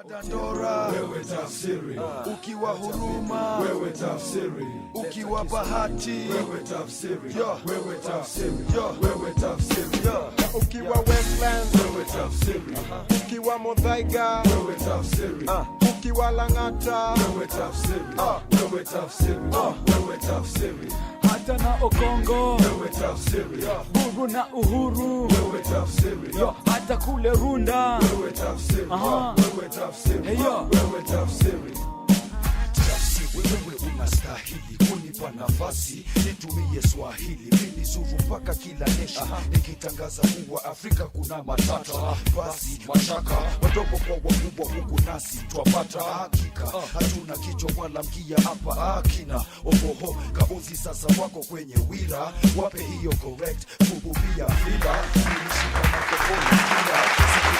Dandora, wewe tafsiri. Ukiwa huruma, wewe tafsiri. Ukiwa bahati, wewe tafsiri. Wewe tafsiri. Wewe tafsiri. Ukiwa Westlands, wewe tafsiri. Ukiwa Muthaiga, wewe tafsiri. Ukiwa Lang'ata, wewe tafsiri. Wewe tafsiri. Wewe tafsiri. Hata na Okongo, wewe tafsiri. Bugu na Uhuru, wewe tafsiri. hata kule Runda, wewe tafsiri. Wewe tafsiri. Wewe tafsiri. Wewe unastahili kunipa nafasi nitumie Swahili mimi zuru mpaka kila nation nikitangaza kuwa Afrika kuna matata basi mashaka wadogo kwa wakubwa huku nasi twapata hakika hatuna kichwa wala mkia hapa akina oboho kauzi sasa wako kwenye wira wape hiyo correct kububia fila nilishika microphone kila siku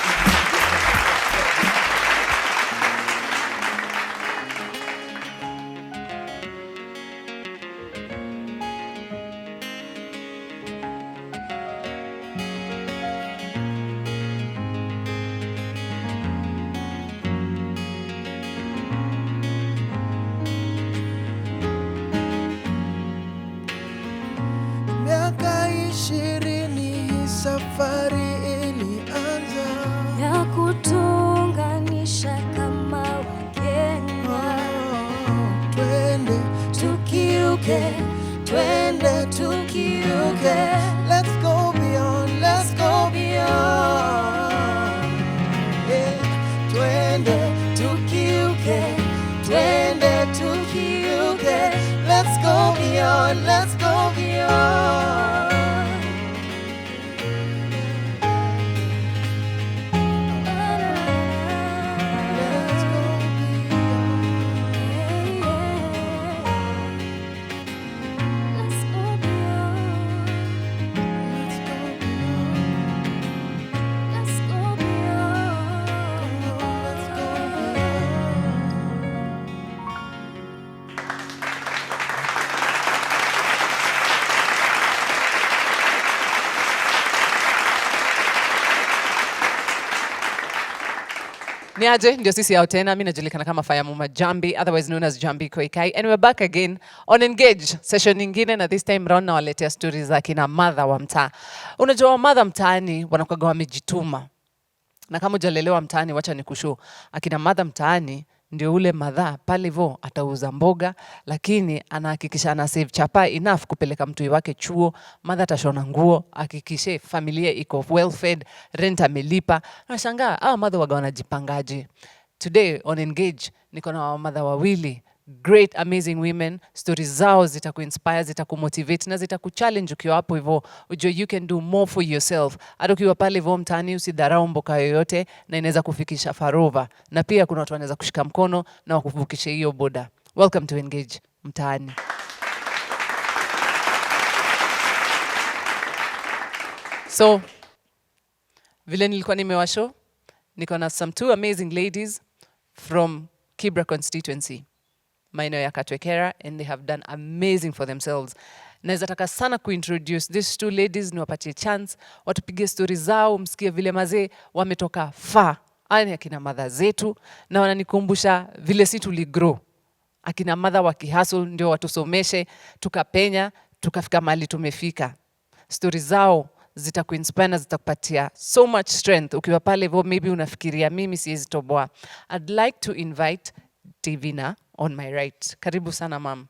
safari ilianza ya kutunganisha kama Wakenya. Twende tukiuke, twende tukiuke. Let's go beyond, let's go beyond. Yeah. Twende tukiuke, twende tukiuke. Let's go beyond, let's go beyond. Niaje, ndio sisi hao tena. Mimi najulikana kama Fire Njambi, otherwise known as Njambi Koikai, and we're back again on Engage session nyingine, na this time round nawaletea stories za kina mother wa mtaa. Unajua mother mtaani wanakuwa wamejituma, na kama hujalelewa mtaani wacha nikushow, akina mother mtaani ndio ule mother pale hivyo atauza mboga, lakini anahakikisha ana save chapa enough kupeleka mtu wake chuo. Mother atashona nguo, hakikishe familia iko well fed, rent amelipa. Nashangaa mother waga wanajipangaje. Today on Engage niko na mother wawili, great amazing women. Stories zao zitakuinspire, zitakumotivate na zitakuchallenge ukiwa hapo hivyo. Ujue you can do more for yourself. Hata ukiwa pale hivyo mtaani usidharau mboka yoyote, na inaweza kufikisha farova. Na pia kuna watu wanaweza kushika mkono na wakuvukishe hiyo boda. Welcome to Engage Mtaani. So vile nilikuwa nimewashow, niko na some two amazing ladies from Kibera constituency, maeneo ya Katwekera, and they have done amazing for themselves. Naweza taka sana kuintroduce these two ladies, niwapatie chance watupige stories zao, msikie vile mazee wametoka far. Ani akina mother zetu, na wananikumbusha vile si tuligrow. Akina mother wakihustle ndio watusomeshe, tukapenya, tukafika mahali tumefika. Stories zao zitakuinspire na zitakupatia so much strength. Ukiwa pale hivyo maybe unafikiria mimi siwezi toboa. I'd like to invite Davina on my right. Karibu sana ma'am.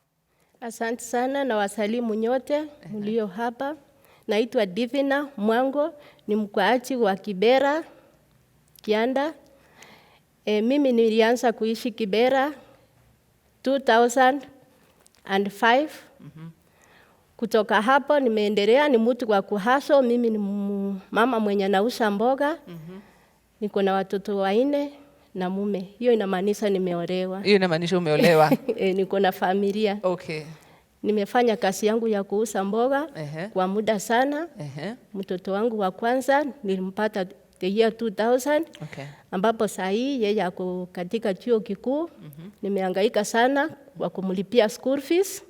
Asante sana na wasalimu nyote mlio hapa. Naitwa Davina Mwango, ni mkaaji wa Kibera, Kianda. Mimi nilianza kuishi Kibera 2005. Kutoka hapo nimeendelea, ni mtu wa kuhaso. Mimi ni mama mwenye nauza mboga. Niko na watoto 4 na mume. Hiyo inamaanisha nimeolewa. Hiyo inamaanisha umeolewa? Niko na familia. Okay. Nimefanya kazi yangu ya kuuza mboga kwa muda sana. Mtoto wangu wa kwanza nilimpata the year 2000. Okay. Ambapo saa hii yeye ako katika chuo kikuu. Nimehangaika sana kwa kumlipia school fees.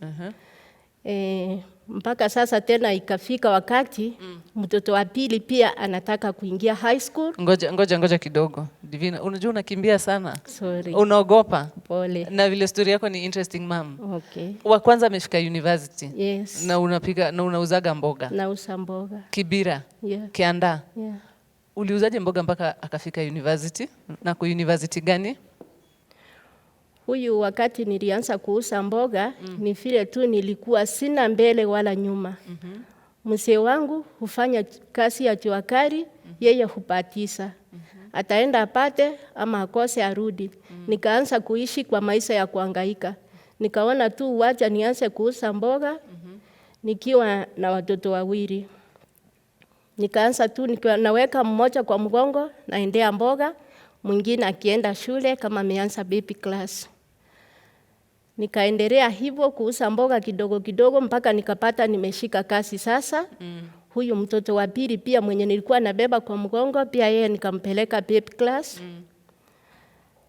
mpaka sasa tena ikafika wakati mtoto wa pili pia anataka kuingia high school. Ngoja kidogo. Divina, unajua unakimbia sana. Sorry. Unaogopa. Pole. Na vile story yako ni interesting mom. Okay. Wa kwanza amefika university. Yes. Na unauzaga mboga. Nauza mboga. Kibera. Yeah. Kianda. Yeah. Uliuzaje mboga mpaka akafika university? Na kwa university gani? Huyu wakati nilianza kuuza mboga, ni vile tu nilikuwa sina mbele wala nyuma. Mzee wangu hufanya kazi ya juakari, yeye hupatisa. Ataenda apate ama akose arudi. Nikaanza kuishi kwa maisha ya kuhangaika. Nikaona tu wacha nianze kuuza mboga, nikiwa na watoto wawili. Nikaanza tu naweka mmoja kwa mgongo, naendea mboga, mwingine akienda shule kama ameanza baby class. Nikaendelea hivyo kuuza mboga kidogo kidogo mpaka nikapata nimeshika kazi sasa. Huyu mtoto wa pili pia mwenye nilikuwa nabeba kwa mgongo pia yeye nikampeleka baby class.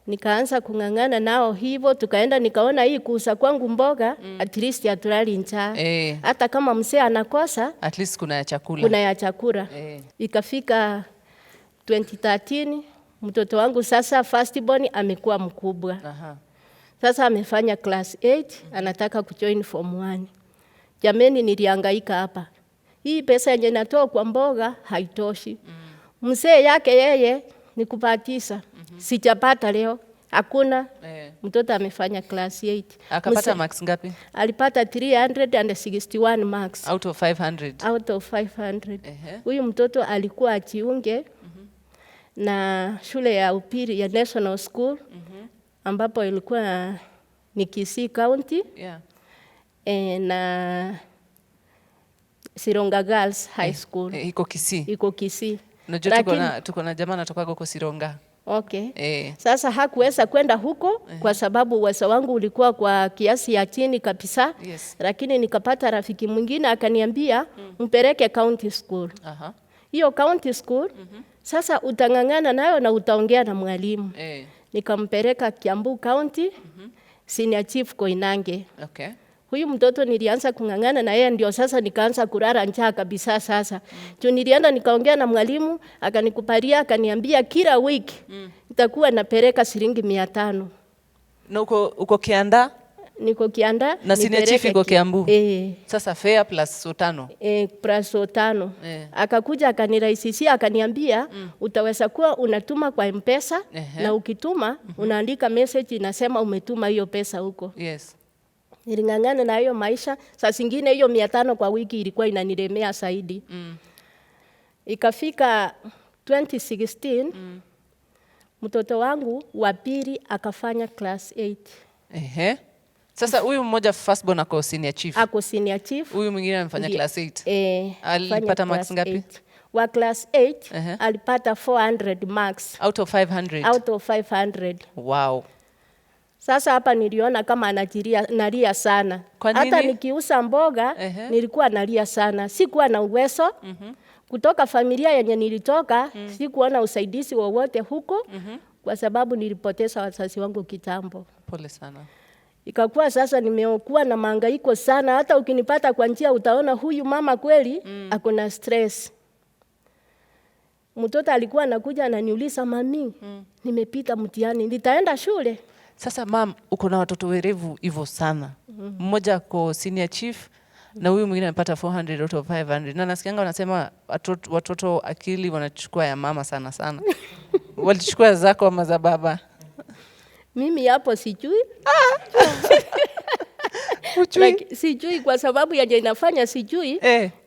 Nikaanza kung'ang'ana nao hivyo, tukaenda nikaona hii kuuza kwangu mboga at least hatulali njaa. Hata kama mzee anakosa at least kuna ya chakula. Kuna ya chakula. Ikafika 2013 mtoto wangu sasa first born amekuwa mkubwa. Sasa amefanya class 8, anataka kujoin form 1. Jameni nilihangaika hapa. Hii pesa yenye natoa kwa mboga haitoshi. Mzee yake yeye ni kupatisa. Sijapata leo. Hakuna. Mtoto amefanya class 8. Akapata marks ngapi? Alipata 361 marks. Out of 500. Out of 500. Huyu mtoto alikuwa ajiunge na shule ya upili ya National School. Ambapo ilikuwa ni Kisii County. Na Sironga Girls High School. Iko Kisii. Iko Kisii. Najua tuko na jamaa anatoka huko Sironga. Okay. Sasa hakuweza kwenda huko kwa sababu uwezo wangu ulikuwa kwa kiasi ya chini kabisa. Lakini nikapata rafiki mwingine akaniambia mpeleke county school. Hiyo county school sasa utang'ang'ana nayo na utaongea na mwalimu. Nikampeleka Kiambu County, Senior Chief Koinange. Huyu mtoto nilianza kung'ang'ana na yeye ndio sasa nikaanza kulala njaa kabisa sasa. Nilienda nikaongea na mwalimu, akanikubalia, akaniambia kila wiki nitakuwa napeleka shilingi 500. Na uko Kianda? Niko Kianda. Na Senior Chief iko Kiambu? Sasa fare plus 5. Plus 5. Akakuja akanirahisishia akaniambia utaweza kuwa unatuma kwa M-Pesa na ukituma unaandika message inasema umetuma hiyo pesa huko. Niling'ang'ana na hiyo maisha. Saa zingine hiyo 500 kwa wiki ilikuwa inanilemea zaidi. Ikafika 2016 mtoto wangu wa pili akafanya class 8. Sasa huyu mmoja first born ako Senior Chief. Ako Senior Chief. Huyu mwingine amefanya class 8. Alipata marks ngapi? Wa class 8 alipata 400 marks. Out of 500? Out of 500. Wow. Sasa hapa niliona kama nalia sana. Hata nikiuza mboga nilikuwa nalia sana. Sikuwa na uwezo. Kutoka familia yenye nilitoka sikuona usaidizi wowote huko kwa sababu nilipoteza wazazi wangu kitambo. Pole sana. Ikakuwa sasa nimekuwa na mahangaiko sana. Hata ukinipata kwa njia utaona huyu mama kweli ako na stress. Mtoto alikuwa anakuja ananiuliza mami, nimepita mtihani, nitaenda shule? Sasa mam, uko na watoto werevu hivyo sana. Mmoja ako Senior Chief na huyu mwingine amepata 400 out of 500. Na nasikianga wanasema watoto akili wanachukua ya mama sana sana. Walichukua zako ama za baba? Mimi hapo sijui. Sijui kwa sababu yaje inafanya sijui.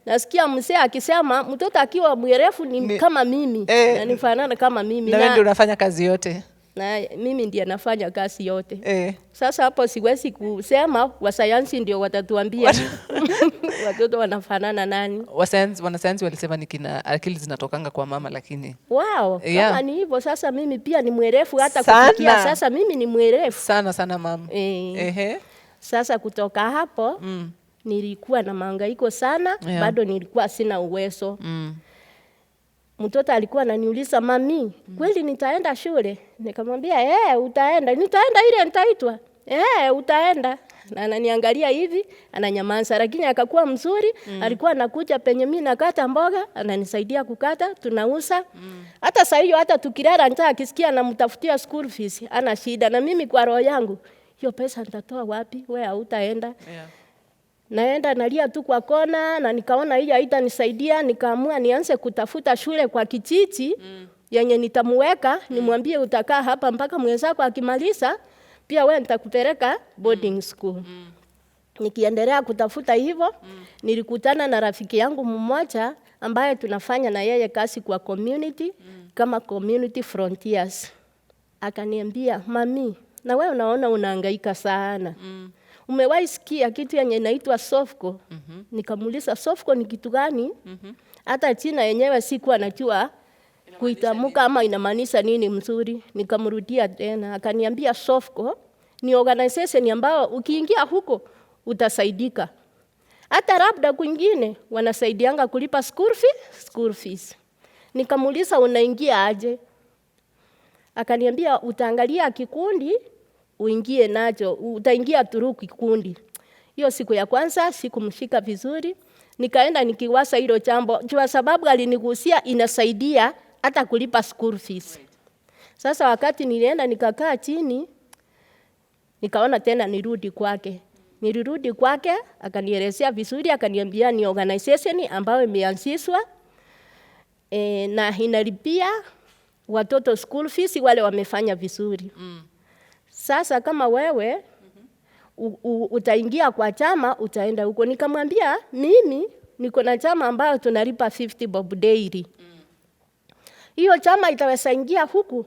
Nasikia mzee akisema mtoto akiwa mwerefu ni kama mimi. Na nifanana kama mimi. Na wewe ndio unafanya kazi yote. Na mimi ndiye nafanya kazi yote. Sasa hapo siwezi kusema wasayansi ndio watatuambia watoto wanafanana nani. Wanasayansi walisema ni kina akili zinatokanga kwa mama lakini. Kama ni hivyo sasa mimi pia ni mwerefu hata kufikia sasa mimi ni mwerefu. Sana mama. Sasa kutoka hapo nilikuwa na mahangaiko sana, bado nilikuwa sina uwezo. Mtoto alikuwa ananiuliza mami, kweli nitaenda shule? Nikamwambia utaenda. Nitaenda ile nitaitwa. utaenda. Na ananiangalia hivi, ananyamaza, lakini akakuwa mzuri. Alikuwa anakuja penye mimi nakata mboga, ananisaidia kukata, tunauza. Hata saa hiyo hata tukilala njaa akisikia namtafutia school fees, ana shida. Na mimi kwa roho yangu, hiyo pesa nitatoa wapi? Wewe hautaenda. Naenda nalia tu kwa kona, na nikaona hiyo haitanisaidia, nikaamua nianze kutafuta shule kwa kijiji yenye nitamuweka, nimwambie utakaa hapa mpaka mwenzako akimaliza, pia wewe nitakupeleka boarding school. Nikiendelea kutafuta hivyo, nilikutana na rafiki yangu mmoja ambaye tunafanya na yeye kazi kwa community kama community frontiers. Akaniambia, "Mami, na wewe unaona unahangaika sana. Umewahi sikia kitu yenye inaitwa Shofco?" Nikamuuliza, "Shofco ni kitu gani?" Hata jina yenyewe sikuwa najua kuitamka ama inamaanisha nini mzuri. Nikamrudia tena, akaniambia Shofco ni organization ambayo ukiingia huko utasaidika. Hata labda kwingine wanasaidianga kulipa school fees. Nikamuuliza, "Unaingia aje?" Akaniambia, "Utaangalia kikundi uingie nacho, utaingia through kikundi." Hiyo siku ya kwanza sikumshika vizuri, nikaenda nikiwasa hilo jambo kwa sababu alinigusia inasaidia hata kulipa school fees. Sasa wakati nilienda nikakaa chini, nikaona tena nirudi kwake. Nilirudi kwake, akanielezea vizuri, akaniambia ni organization ambayo imeanzishwa na inalipia watoto school fees wale wamefanya vizuri. Sasa kama wewe utaingia kwa chama, utaenda huko. Nikamwambia mimi niko na chama ambayo tunalipa 50 bob daily. Hiyo chama itaweza ingia huku?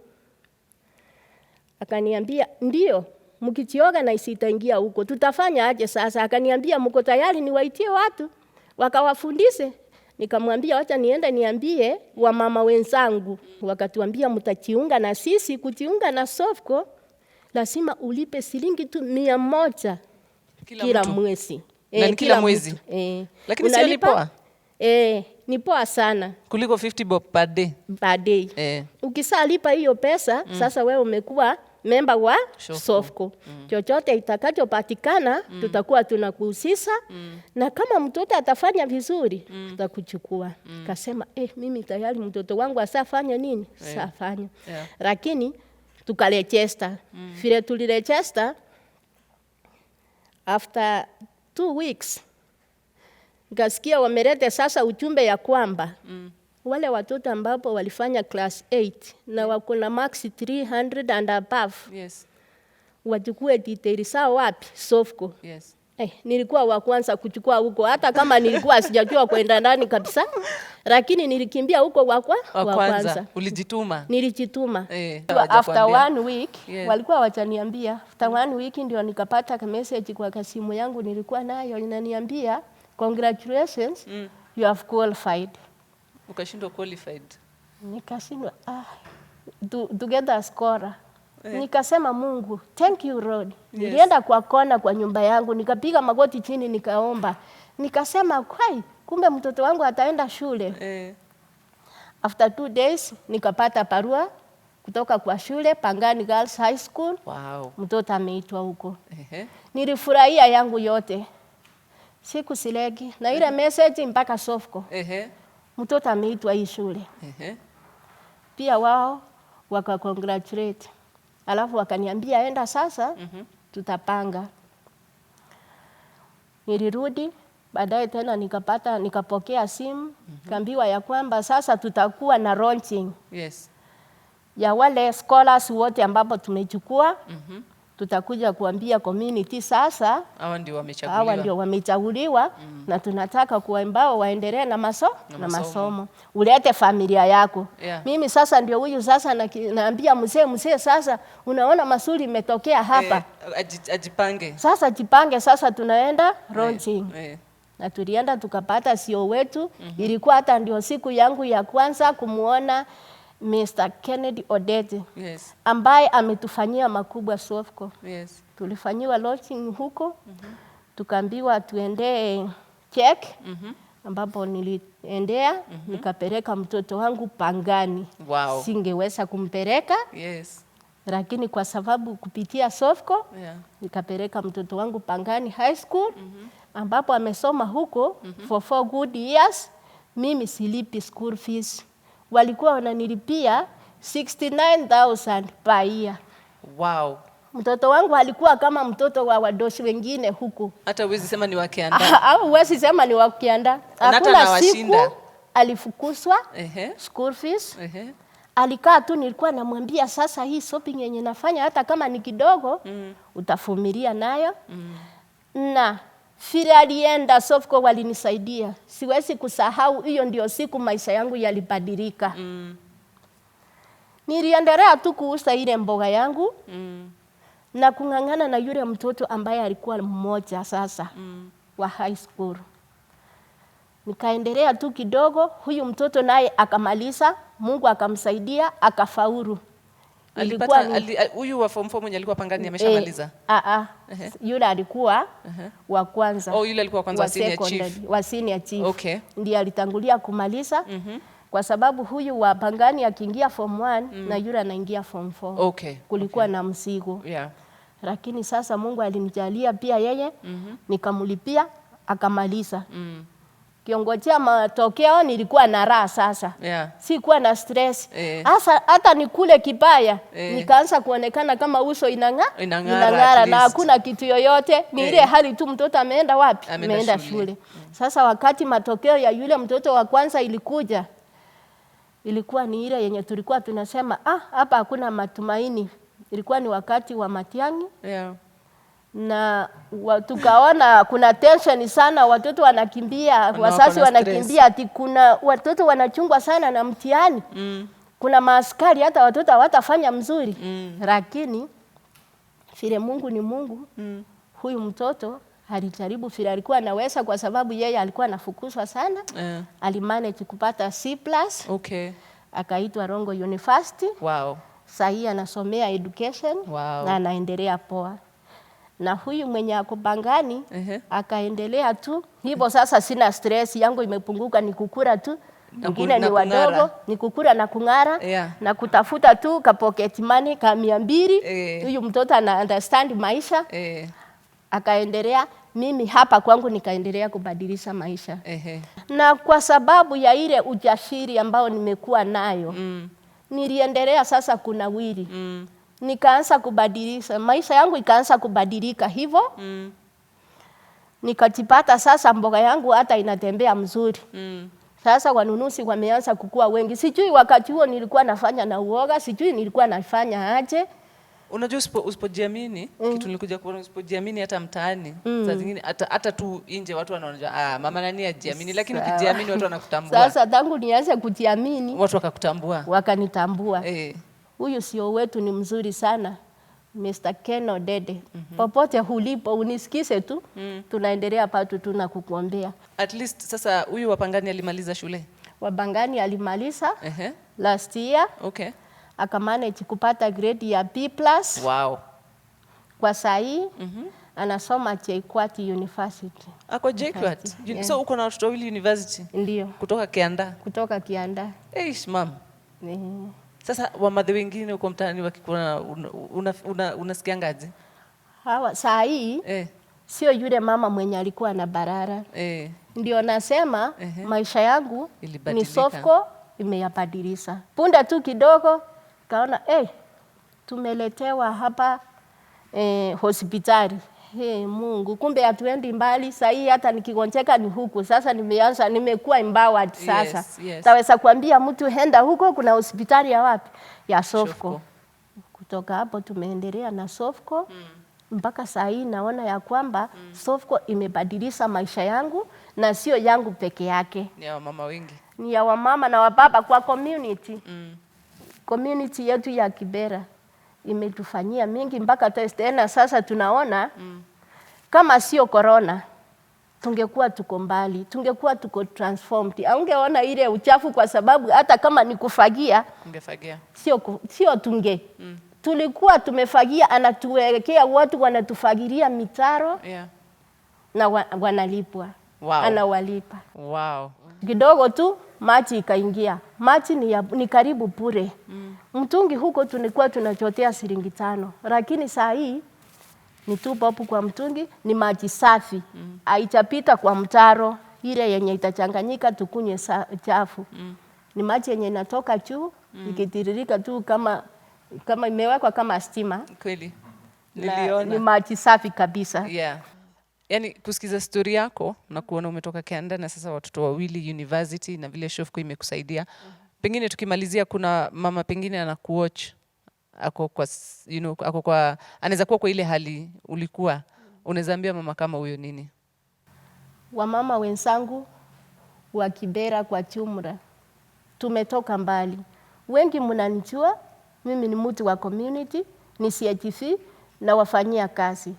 Akaniambia ndio, mkijioga na itaingia huko. Tutafanya aje sasa? Akaniambia mko tayari niwaitie watu wakawafundishe? Nikamwambia acha niende niambie wamama wenzangu. Wakatuambia mtajiunga na sisi. Kujiunga na Shofco lazima ulipe shilingi tu 100 kila mwezi. Kila mwezi. Lakini sio ni poa? Ni poa sana. Kuliko 50 bob per day. Per day. Ukisalipa hiyo pesa, sasa wewe umekuwa member wa Shofco. Chochote itakachopatikana tutakuwa tunakuhusisha, na kama mtoto atafanya vizuri tutakuchukua. Kasema mimi tayari mtoto wangu asafanya nini? Safanya. Lakini tukaregister. Vile tuliregister, after 2 weeks nikasikia wameleta sasa ujumbe ya kwamba wale watoto ambapo walifanya class 8 na wako na max 300 and above, wachukue details zao wapi? Shofco. Nilikuwa wa kwanza kuchukua huko, hata kama nilikuwa sijajua kwenda ndani kabisa, lakini nilikimbia huko wa kwanza. Ulijituma? Nilijituma. After 1 week walikuwa wachaniambia, after 1 week ndio nikapata message kwa simu yangu nilikuwa nayo inaniambia, "Congratulations, you have qualified." Ukashindwa qualified? Nikashindwa to get a score. Nikasema Mungu, thank you Lord. Nilienda kwa kona kwa nyumba yangu, nikapiga magoti chini nikaomba. Nikasema kumbe mtoto wangu ataenda shule. After 2 days nikapata barua kutoka kwa shule Pangani Girls High School. Mtoto ameitwa huko. Nilifurahia yangu yote. Siku silegi na ile message mpaka Shofco. Mtoto ameitwa hii shule. Pia wao waka-congratulate. Alafu wakaniambia enda sasa, tutapanga. Nilirudi, baadaye tena nikapokea simu, kaambiwa ya kwamba sasa tutakuwa na launching. Ya wale scholars wote ambapo tumechukua, tutakuja kuambia community sasa hawa ndio wamechaguliwa na tunataka kuambao waendelee na masomo. Ulete familia yako. Mimi sasa ndio huyu sasa naambia mzee sasa unaona masuri imetokea hapa. Ajipange. Sasa jipange sasa tunaenda launching. Na tulienda tukapata CEO wetu. Ilikuwa hata ndio siku yangu ya kwanza kumuona Mr. Kennedy Odete, ambaye ametufanyia makubwa Shofco. Tulifanyiwa launching huko, tukaambiwa tuendee check, ambapo niliendea, nikapeleka mtoto wangu Pangani. Singeweza kumpeleka. Lakini kwa sababu kupitia Shofco nikapeleka mtoto wangu Pangani High School ambapo amesoma huko for 4 good years. Mimi silipi school fees. Walikuwa wananilipia 69,000 per year. Wow. Mtoto wangu alikuwa kama mtoto wa wadoshi wengine huku. Hata huwezi sema ni wa Kianda. Au huwezi sema ni wa Kianda. Hakuna siku alifukuzwa school fees. Alikaa tu, nilikuwa namwambia sasa hii shopping yenye nafanya hata kama ni kidogo utavumilia nayo. Na Frida alienda Shofco walinisaidia. Siwezi kusahau, hiyo ndio siku maisha yangu yalibadilika. Niliendelea tu kuuza ile mboga yangu na kung'ang'ana na yule mtoto ambaye alikuwa mmoja sasa wa high school. Nikaendelea tu kidogo, huyu mtoto naye akamaliza, Mungu akamsaidia, akafaulu. Alipata huyu wa form 4 mwenye alikuwa Pangani ameshamaliza? Yule alikuwa wa kwanza. Oh, yule alikuwa kwanza wa senior chief. Okay. Ndiye alitangulia kumaliza. Kwa sababu huyu wa Pangani akiingia form 1 na yule anaingia form 4. Okay. Kulikuwa na mzigo. Lakini sasa Mungu alinijalia pia yeye, nikamlipia akamaliza. Kiongojea matokeo nilikuwa na raha sasa. Sikuwa na stress. Hata nikule kibaya nikaanza kuonekana kama uso inang'ara na hakuna kitu yoyote. Ni ile hali tu mtoto ameenda wapi? Ameenda shule. Sasa wakati matokeo ya yule mtoto wa kwanza ilikuja, ilikuwa ni ile yenye tulikuwa tunasema hapa hakuna matumaini. Ilikuwa ni wakati wa Matiang'i. Na tukaona kuna tension sana, watoto wanakimbia, wazazi wanakimbia, ati kuna watoto wanachungwa sana na mtihani. Kuna maaskari, hata watoto hawatafanya mzuri. Lakini vile Mungu ni Mungu, huyu mtoto alijaribu vile alikuwa anaweza, kwa sababu yeye alikuwa anafukuzwa sana. Alimanage kupata C+. Akaitwa Rongo University. Sahii anasomea education na anaendelea poa. Na huyu mwenye ako Pangani akaendelea tu hivyo. Sasa sina stress, yangu imepunguka, ni kukura tu. Wengine ni wadogo, ni kukura na kung'ara na kutafuta tu ka pocket money ka 200. Huyu mtoto ana understand maisha. Akaendelea, mimi hapa kwangu nikaendelea kubadilisha maisha. Na kwa sababu ya ile ujasiri ambao nimekuwa nayo, niliendelea sasa kunawiri. Nikaanza kubadilisha maisha yangu, ikaanza kubadilika hivyo. Nikajipata sasa mboga yangu hata inatembea mzuri. Sasa wanunuzi wameanza kukua wengi. Sijui wakati huo nilikuwa nafanya na uoga, sijui nilikuwa nafanya aje. Unajua usipojiamini, kitu nilikuja kuona, usipojiamini hata mtaani, saa zingine hata tu nje watu wanaona mama nani ajiamini, lakini ukijiamini watu wanakutambua. Sasa tangu nianze kujiamini, watu wakakutambua. Wakanitambua. Huyu sio wetu ni mzuri sana, Mr. Keno Dede. Popote ulipo unisikize tu, tunaendelea patu tunakukuombea. At least sasa huyu wa Pangani alimaliza shule? Wa Pangani alimaliza last year. Akamanage kupata grade ya B+. Kwa sahi anasoma JKUAT University. Ako JKUAT? So uko na watoto wawili university? Ndio. Kutoka Kianda? Kutoka Kianda. Mama. Sasa wamadhe wengine uko mtaani wakikuona unasikiangaje? Hawa sahi sio yule mama mwenye alikuwa na barara. Ndio nasema maisha yangu ni Shofco imeyabadilisha. Punde tu kidogo kaona tumeletewa hapa hospitali. Mungu, kumbe hatuendi mbali. Sahi hata nikigonjeka ni huku. Sasa nimekuwa empowered sasa. Taweza kuambia mtu henda huko, kuna hospitali ya wapi? Ya Shofco. Kutoka hapo tumeendelea na Shofco. Mpaka sahi naona ya kwamba Shofco imebadilisha maisha yangu, na sio yangu peke yake. Ni ya wamama wengi. Ni ya wamama na wababa kwa community. Community yetu ya Kibera imetufanyia mingi mpaka tena sasa tunaona kama sio corona tungekuwa tuko mbali, tungekuwa tuko transformed. Aungeona ile uchafu, kwa sababu hata kama ni kufagia ungefagia. Sio tulikuwa tumefagia, anatuwekea watu wanatufagiria mitaro na wanalipwa. Anawalipa. Wow. Kidogo tu maji ikaingia. Maji ni karibu bure. Mtungi huko tulikuwa tunachotea shilingi 5, lakini saa hii ni tu bob kwa mtungi, ni maji safi. Haijapita kwa mtaro ile yenye itachanganyika tukunye chafu. Ni maji yenye inatoka juu, ikitiririka tu kama imewekwa kama stima. Kweli. Niliona. Ni maji safi kabisa. Yeah. Yani kusikiza story yako na kuona umetoka Canada na sasa watoto wawili university na vile Shofco imekusaidia. Pengine tukimalizia kuna mama pengine anakuwatch ako kwa ako kwa anaweza kuwa kwa ile hali ulikuwa. Unaweza ambia mama kama huyo nini? Wamama wenzangu wa Kibera kwa jumla, tumetoka mbali. Wengi mnanijua, mimi ni mtu wa community, ni CHV na wafanyia kazi.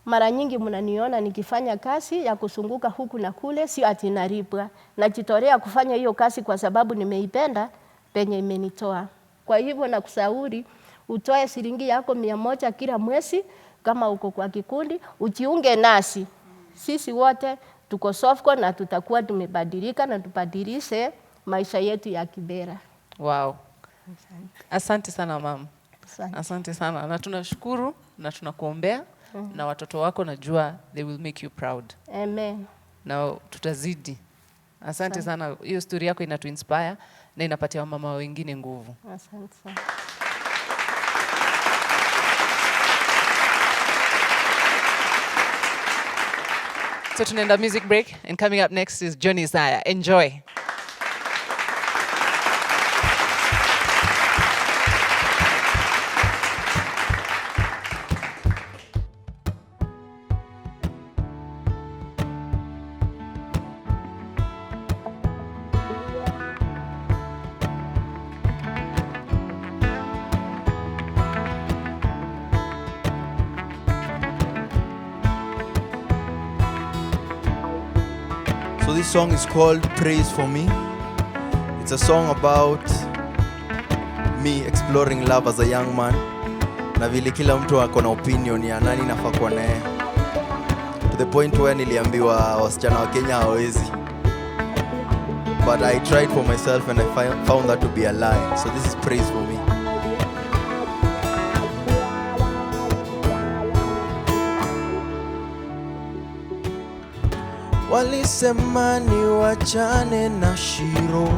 Mara nyingi mnaniona nikifanya kazi ya kusunguka huku na kule, sio ati nalipwa. Najitolea kufanya hiyo kazi kwa sababu nimeipenda penye imenitoa. Kwa hivyo nakushauri utoe shilingi yako 100 kila mwezi kama uko kwa kikundi, ujiunge nasi. Sisi wote tuko Shofco na tutakuwa tumebadilika na tubadilishe maisha yetu ya Kibera. Wow. Asante sana mama. Asante. Asante sana. Na tunashukuru na tunakuombea na watoto wako najua they will make you proud. Amen. Na tutazidi. Asante sana. Hiyo story yako inatuinspire na inapatia wamama wengine nguvu. Asante sana. So tunaenda music break and coming up next is Johnny Zaya. Enjoy. So this song is called Praise for Me. It's a song about me exploring love as a young man. Na vile kila mtu ako na opinion ya nani nafaa kuwa naye. To the point where niliambiwa wasichana wa Kenya hawezi. But I tried for myself and I found that to be a lie. So this is Praise for Me. Walisema ni wachane na Shiro,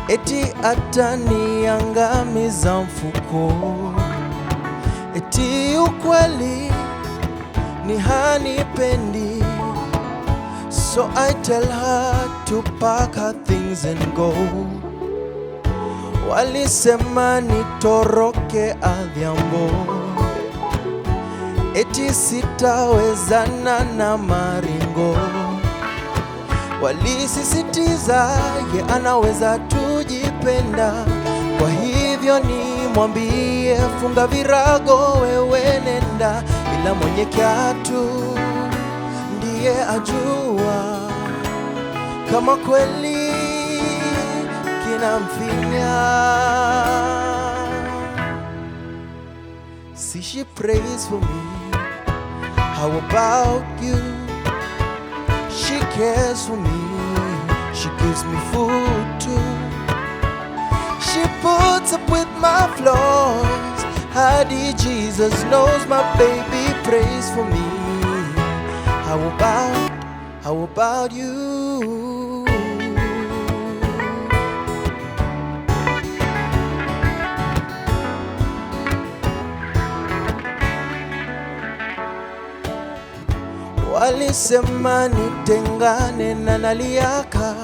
eti ataniangamiza mfuko, eti ukweli ni hanipendi. So I tell her to pack her things and go. Walisema nitoroke Adhiambo, eti sitawezana na maringo. Walisisitiza ye anaweza tujipenda. Kwa hivyo nimwambie funga virago wewe nenda, ila mwenye kiatu ndiye ajua kama kweli kinamfinya. See, she prays for me. How about you? She cares for me. She gives me food too. She puts up with my flaws. Hadi Jesus knows my baby prays for me. How about you? Walisema nitengane na Naliaka,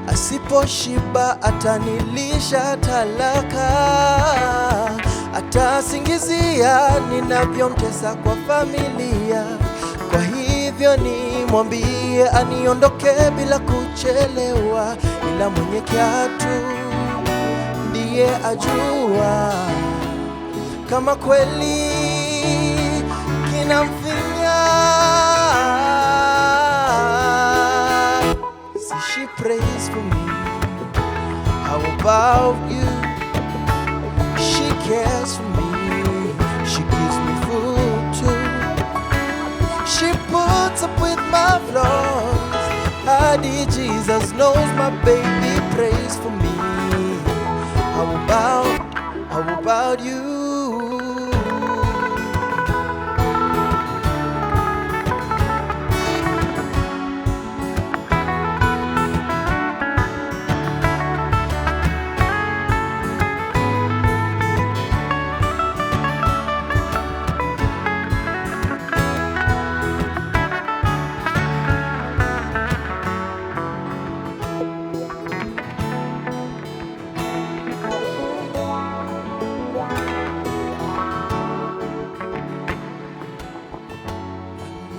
asiposhiba atanilisha talaka, atasingizia ninavyomtesa kwa familia. Kwa hivyo nimwambie aniondoke bila kuchelewa, ila mwenye kiatu ndiye ajua kama kweli kinamfinya. See, she prays for me. How about you? She cares for me. She gives me food too. She puts up with my flaws. Daddy Jesus knows my baby prays for me. How about you?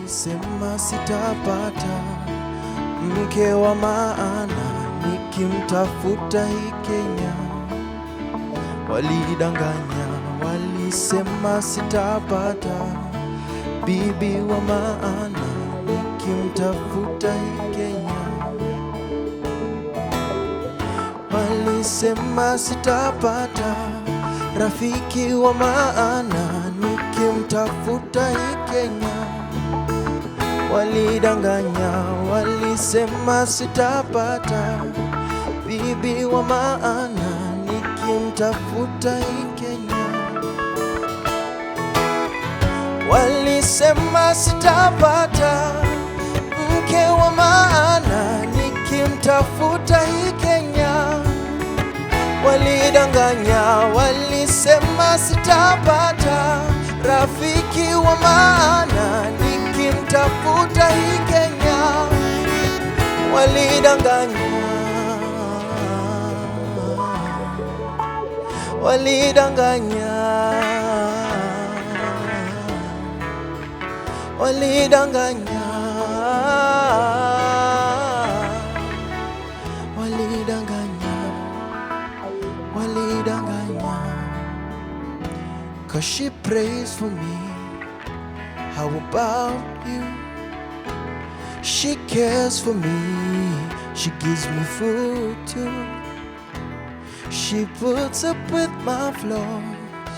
Sema sitapata mke wa maana nikimtafuta hii Kenya. Walidanganya, walisema sitapata bibi wa maana nikimtafuta hii Kenya. Walisema sitapata rafiki wa maana nikimtafuta hii Kenya. Walidanganya, walisema sitapata bibi wa maana nikimtafuta hii Kenya. Walisema sitapata mke wa maana nikimtafuta hii Kenya. Walidanganya, walisema sitapata rafiki wa maana nikimtafuta hii Kenya. Walidanganya, walidanganya, walidanganya, walidanganya, walidanganya. 'Cause she prays for me. How about you? She cares for me. She gives me food too. She puts up with my flaws.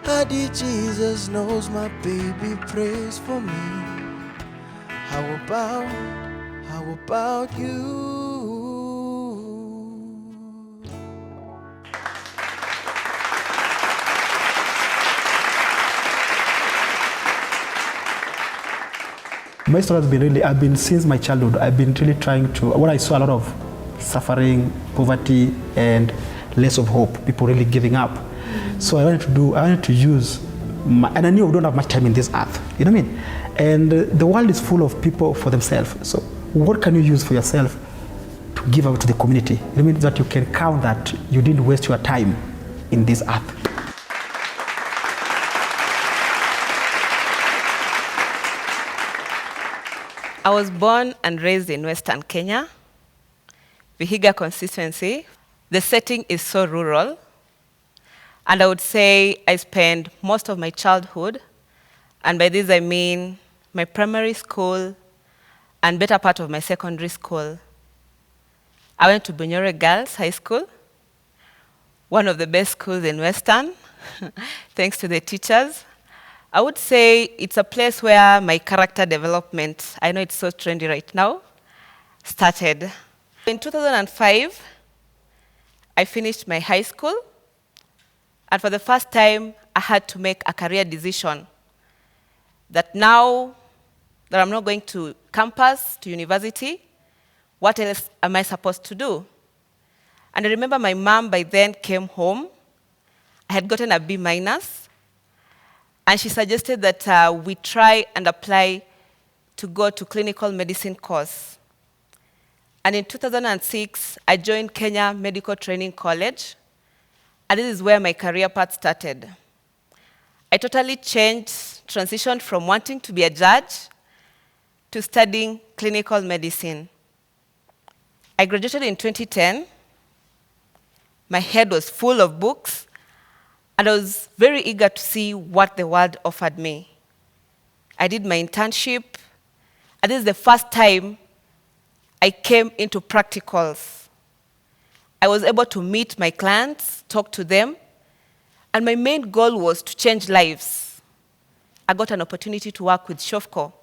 Daddy Jesus knows my baby prays for me. How about you? My story has been I've been since my childhood, I've been really trying to, when I saw a lot of suffering, poverty, and less of hope, people really giving up. So I wanted to use, and I knew we don't have much time in this earth, you know what I mean? And the world is full of people for themselves. So what can you use for yourself to give out to the community? You know what I mean? That you can count that you didn't waste your time in this earth. I was born and raised in Western Kenya, Vihiga constituency. The setting is so rural, and I would say I spent most of my childhood, and by this I mean my primary school and better part of my secondary school. I went to Bunyore Girls High School, one of the best schools in Western, thanks to the teachers. I would say it's a place where my character development, I know it's so trendy right now, started. In 2005, I finished my high school, and for the first time, I had to make a career decision that now that I'm not going to campus, to university, what else am I supposed to do? And I remember my mom by then came home. I had gotten a B-, and she suggested that we try and apply to go to clinical medicine course. And in 2006, I joined Kenya Medical Training College, and this is where my career path started. I totally transitioned from wanting to be a judge to studying clinical medicine. I graduated in 2010. My head was full of books, and I was very eager to see what the world offered me. I did my internship, and this is the first time I came into practicals. I was able to meet my clients, talk to them, and my main goal was to change lives. I got an opportunity to work with Shofco.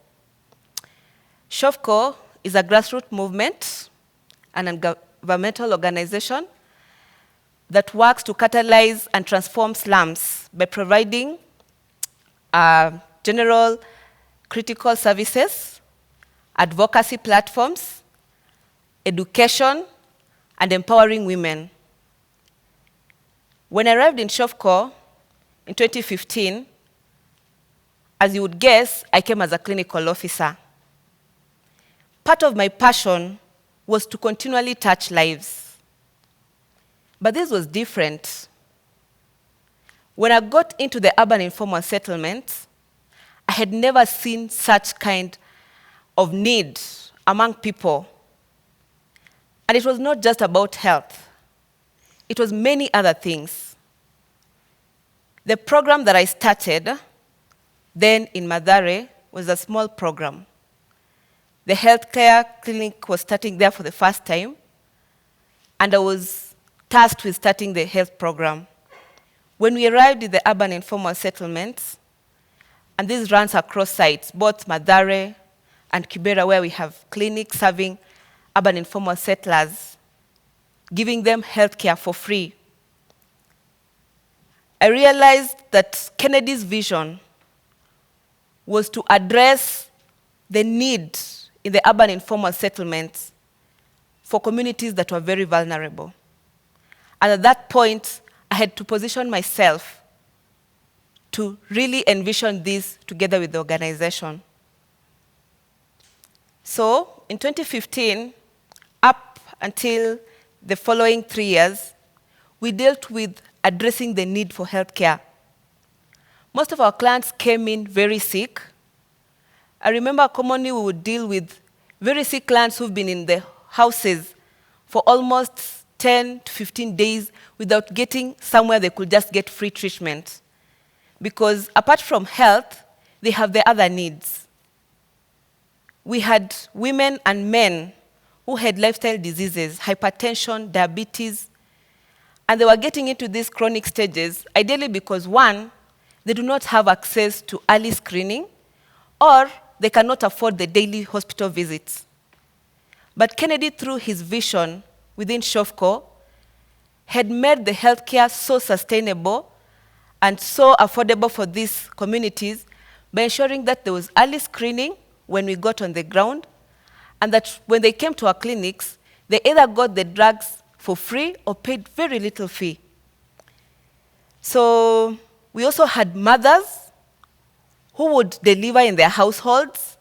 Shofco is a grassroots movement, an governmental organization that works to catalyze and transform slums by providing general critical services, advocacy platforms, education, and empowering women. When I arrived in Shofco in 2015, as you would guess, I came as a clinical officer. Part of my passion was to continually touch lives. But this was different. When I got into the urban informal settlements, I had never seen such kind of need among people. And it was not just about health. It was many other things. The program that I started then in Mathare was a small program. The healthcare clinic was starting there for the first time, and I was tasked with starting the health program. When we arrived in the urban informal settlements, and this runs across sites, both Mathare and Kibera, where we have clinics serving urban informal settlers, giving them healthcare for free. I realized that Kennedy's vision was to address the need in the urban informal settlements for communities that were very vulnerable. And at that point, I had to position myself to really envision this together with the organization. So in 2015, up until the following 3 years, we dealt with addressing the need for healthcare. Most of our clients came in very sick. I remember commonly we would deal with very sick clients who've been in the houses for almost 10 to 15 days without getting somewhere they could just get free treatment. Because apart from health, they have the other needs. We had women and men who had lifestyle diseases, hypertension, diabetes, and they were getting into these chronic stages, ideally because, one, they do not have access to early screening, or they cannot afford the daily hospital visits. But Kennedy, through his vision within Shofco, had made the healthcare so sustainable and so affordable for these communities by ensuring that there was early screening when we got on the ground, and that when they came to our clinics, they either got the drugs for free or paid very little fee. So we also had mothers who would deliver in their households,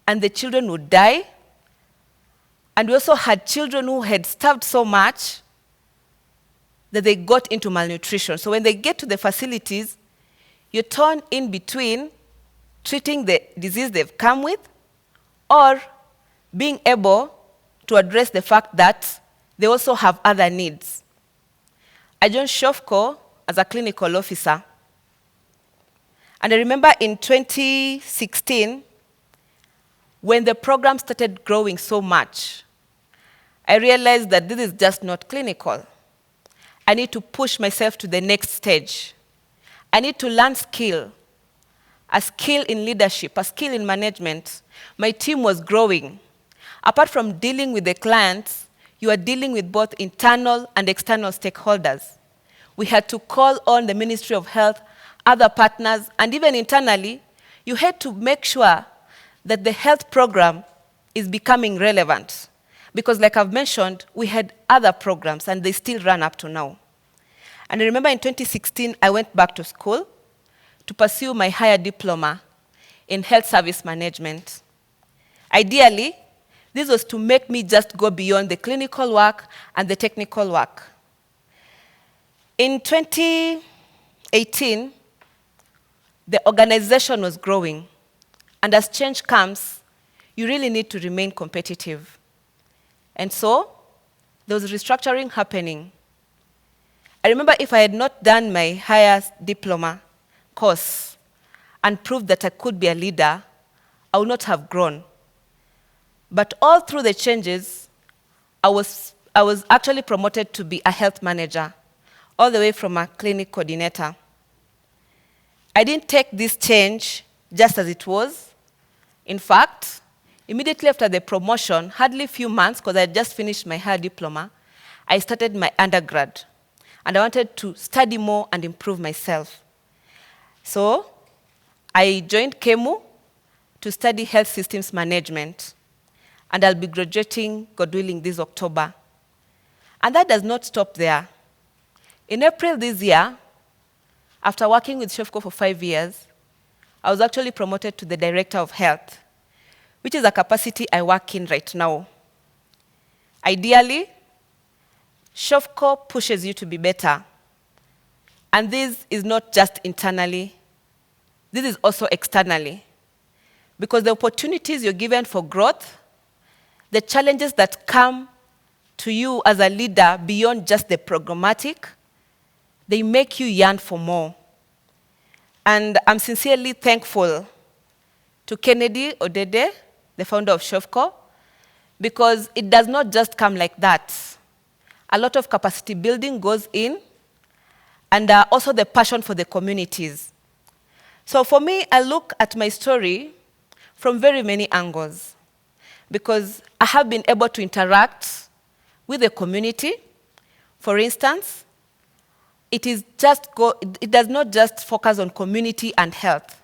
and the children would die. And we also had children who had starved so much that they got into malnutrition. So when they get to the facilities, you're torn in between treating the disease they've come with or being able to address the fact that they also have other needs. I joined Shofco as a clinical officer. And I remember in 2016, when the program started growing so much, I realized that this is just not clinical. I need to push myself to the next stage. I need to learn skill, a skill in leadership, a skill in management. My team was growing. Apart from dealing with the clients, you are dealing with both internal and external stakeholders. We had to call on the Ministry of Health, other partners, and even internally, you had to make sure that the health program is becoming relevant. Because like I've mentioned, we had other programs, and they still run up to now. And I remember in 2016, I went back to school to pursue my higher diploma in health service management. Ideally, this was to make me just go beyond the clinical work and the technical work. In 2018, the organization was growing. And as change comes, you really need to remain competitive. And so, there was restructuring happening. I remember if I had not done my higher diploma course and proved that I could be a leader, I would not have grown. But all through the changes, I was actually promoted to be a health manager, all the way from a clinic coordinator. I didn't take this change just as it was. In fact, Immediately after the promotion, hardly a few months, because I had just finished my higher diploma, I started my undergrad. And I wanted to study more and improve myself. So I joined KEMU to study health systems management. And I'll be graduating, God willing, this October. And that does not stop there. In April this year, after working with Shofco for 5 years, I was actually promoted to the Director of Health, which is a capacity I work in right now. Ideally, Shofco pushes you to be better. And this is not just internally, this is also externally. Because the opportunities you're given for growth, the challenges that come to you as a leader beyond just the programmatic, they make you yearn for more. And I'm sincerely thankful to Kennedy Odede, the founder of Shofco, because it does not just come like that. A lot of capacity building goes in, and also the passion for the communities. So for me, I look at my story from very many angles, because I have been able to interact with the community. For instance, it does not just focus on community and health.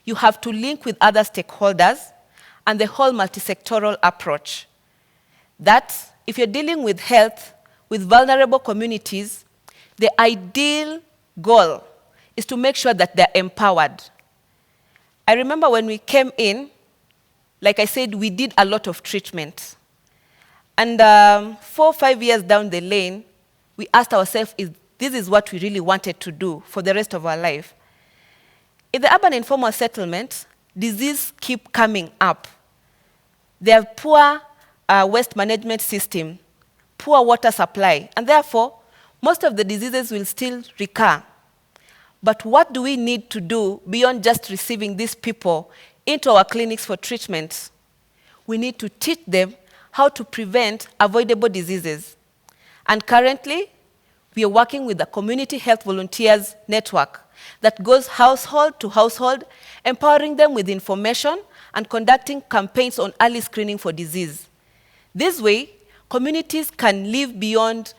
You have to link with other stakeholders and the whole multi-sectoral approach. That if you're dealing with health, with vulnerable communities, the ideal goal is to make sure that they're empowered. I remember when we came in, like I said, we did a lot of treatment. And 4 or 5 years down the lane, we asked ourselves if this is what we really wanted to do for the rest of our life. In the urban informal settlements, diseases keep coming up. They have poor waste management system, poor water supply, and therefore, most of the diseases will still recur. But what do we need to do beyond just receiving these people into our clinics for treatment? We need to teach them how to prevent avoidable diseases. And currently, we are working with the Community Health Volunteers Network that goes household to household, empowering them with information and conducting campaigns on early screening for disease. This way, communities can live beyond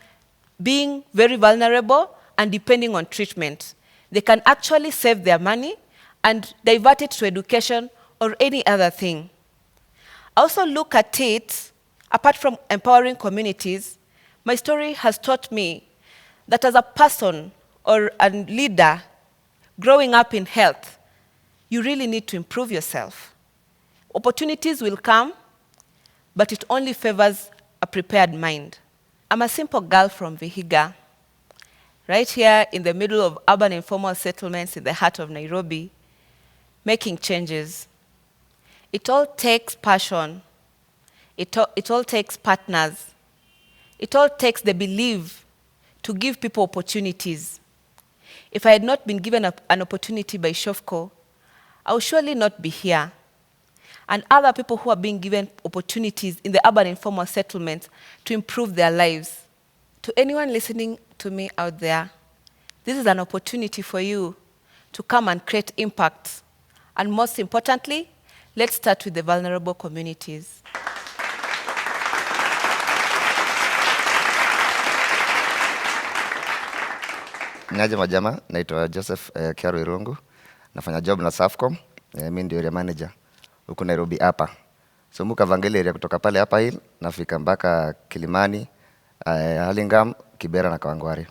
being very vulnerable and depending on treatment. They can actually save their money and divert it to education or any other thing. I also look at it, apart from empowering communities, my story has taught me that as a person or a leader growing up in health, you really need to improve yourself. Opportunities will come, but it only favors a prepared mind. I'm a simple girl from Vihiga, right here in the middle of urban informal settlements in the heart of Nairobi, making changes. It all takes passion. It all takes partners. It all takes the belief to give people opportunities. If I had not been given an opportunity by Shofco, I would surely not be here. And other people who are being given opportunities in the urban informal settlements to improve their lives. To anyone listening to me out there, this is an opportunity for you to come and create impact. And most importantly, let's start with the vulnerable communities. Nyaje majama, naitwa Joseph Kiaru Irungu. Nafanya job na Safcom, mimi ndio area manager huko Nairobi hapa. So muka Vangeli area kutoka pale hapa hill nafika mpaka Kilimani, Halingam, Kibera na Kawangware.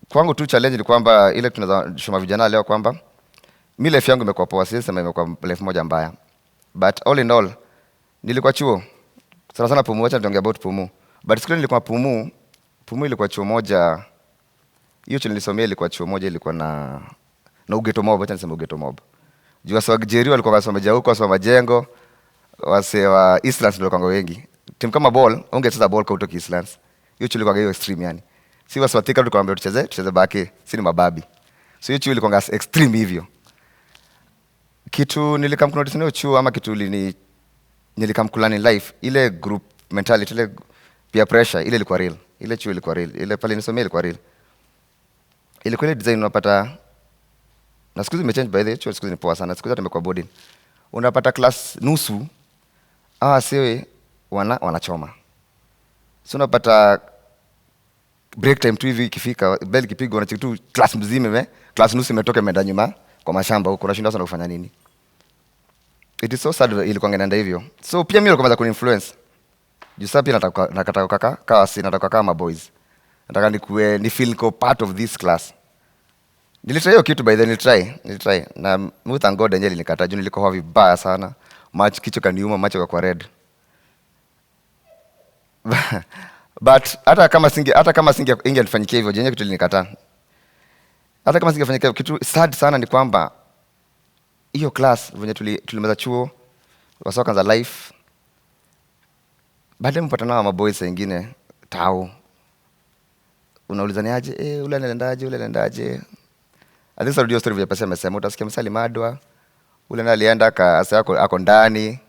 Kwangu tu challenge ni kwamba ile tunashoma vijana leo kwamba mimi life yangu imekuwa poa, sisi sema imekuwa life moja mbaya. But all in all, nilikuwa chuo. Sana sana Pumu, acha niongee about Pumu. But siku nilikuwa Pumu ilikuwa chuo moja. Hiyo chuo nilisomea ilikuwa chuo moja ilikuwa na ugeto mob, acha niseme ugeto mob. Juu wasa Nigeria walikuwa wasomeja huko, wasoma majengo, wase wa Eastlands ndio kwa wengi. Timu kama ball, ungecheza ball kwa kutoka Eastlands. Hiyo chuo ilikuwa hiyo extreme yani. Si wasa watika tulikuwa ambao tucheze baki, si ni mababi. So hiyo chuo ilikuwa extreme hivyo. Kitu nilikamkunotice hiyo chuo ama kitu nilikamkulani life, ile group mentality, ile peer pressure, ile ilikuwa real. Ile chuo ilikuwa real. Ile pale nisomea ilikuwa real. Ile kweli design unapata na siku hizi imechange by the way, siku hizi ni poa sana. Siku hizi tumekuwa boarding. Unapata class nusu siwe wanachoma. So unapata break time tu hivi ikifika, bell ikipigwa unacheki tu class mzima class nusu imetoka imeenda nyuma kwa mashamba huko, unashindwa sana kufanya nini. It is so sad ilikuwa inaenda hivyo. So pia mimi nilikuwa influence. Juu sasa pia nataka kama boys. Nataka ni feel ko part of this class. Nilitry hiyo kitu by then nilitry. Na thank God Angel nikata juu nilikuwa vibaya sana. Kichwa kaniuma, macho kwa red. But hata kama ingenifanyikia hivyo jenye kitu nilikataa. Hata kama singefanyikia kitu sad sana ni kwamba hiyo class venye tulimeza chuo wasoka za life. Baadaye mpata na maboys wengine tao. Unaulizani aje, ule anaendaje. Alisa radio story vya pesa amesema utasikia msali madwa. Ule na alienda ako ndani.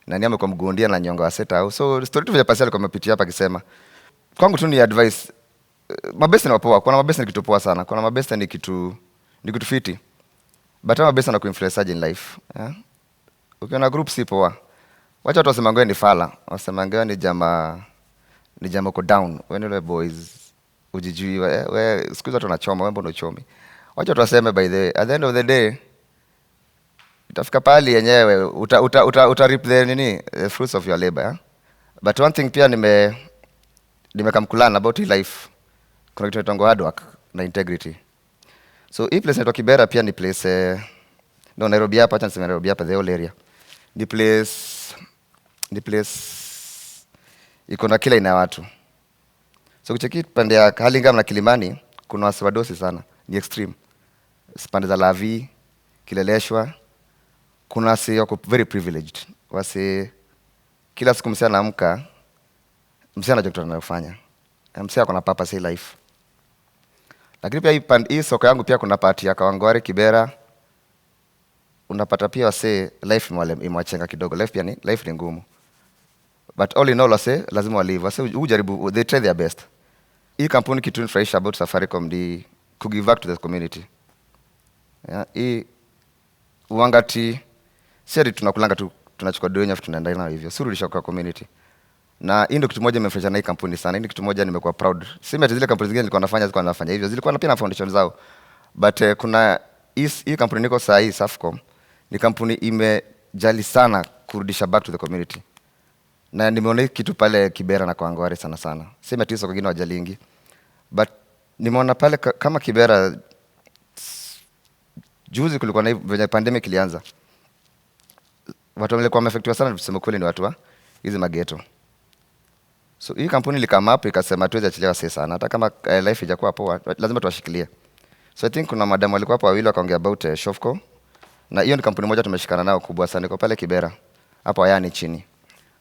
Na niame kwa mgondia na nyonga wa seta au. So story tu vya pesa alikuwa amepitia hapa akisema. Kwangu tu ni advice. Mabeste ni wapoa. Kuna mabeste ni kitu poa sana. Kuna mabeste ni kitu fiti. But mabeste na kuinfluence in life. Yeah? Ukiona group si poa. Wacha watu wasemangoe ni fala. Wasemangoe ni jama uko down. When boys ujijui we siku zote unachoma wewe mbona uchomi. Wacha watu waseme by at the end of the day utafika pali yenyewe uta reap the fruits of your labor. Yeah? But one thing pia nimekamkulana about life. Kuna kitu inaitwa hard work na integrity. So hii place inaitwa Kibera pia ni place Nairobi hapa, acha niseme Nairobi hapa the whole area. Ni place iko na kila ina watu. So kucheki pande ya Halingam na Kilimani kuna wasiwadosi sana, ni extreme. Pande za Lavi, Kileleshwa kuna wasi wako very privileged. Wasi kila siku msee anaamka, msee anajua kitu anayofanya. Msee ako na purpose life. Lakini pia hii soko yangu pia kuna party ya Kawangware, Kibera. Unapata pia wase life imewachenga kidogo. Life ni ngumu. But all in all wase lazima walive. Wase ujaribu, they try their best. Hii kampuni kitu nifurahisha about Safaricom ni give back to the community. Yeah, hii uangati seri tunakulanga tu tunachukua doenya afu tunaenda nayo hivyo. Surudisha kwa community. Na hii ndio kitu moja nimefurahisha na hii kampuni sana. Hii ndio kitu moja nimekuwa proud. Sema zile kampuni zingine zilikuwa nafanya hivyo. Zilikuwa na pia na foundation zao. But kuna hii kampuni niko saa hii Safcom ni kampuni imejali sana kurudisha back to the community. Na nimeona kitu pale Kibera na Kawangware sana. Sema tiso wengine wajalingi. But nimeona pale kama Kibera juzi kulikuwa na venye pandemic ilianza. Watu walikuwa wamefektiwa sana tuseme kweli ni watu wa hizi mageto. So hii kampuni ilikama hapo ikasema tuweze achiliwa sana. Hata kama life haijakuwa poa lazima tuwashikilie. So I think kuna madam walikuwa hapo wawili wakaongea about Shofco. Na hiyo ni kampuni moja tumeshikana nao kubwa sana iko pale Kibera. Hapo Ayani chini.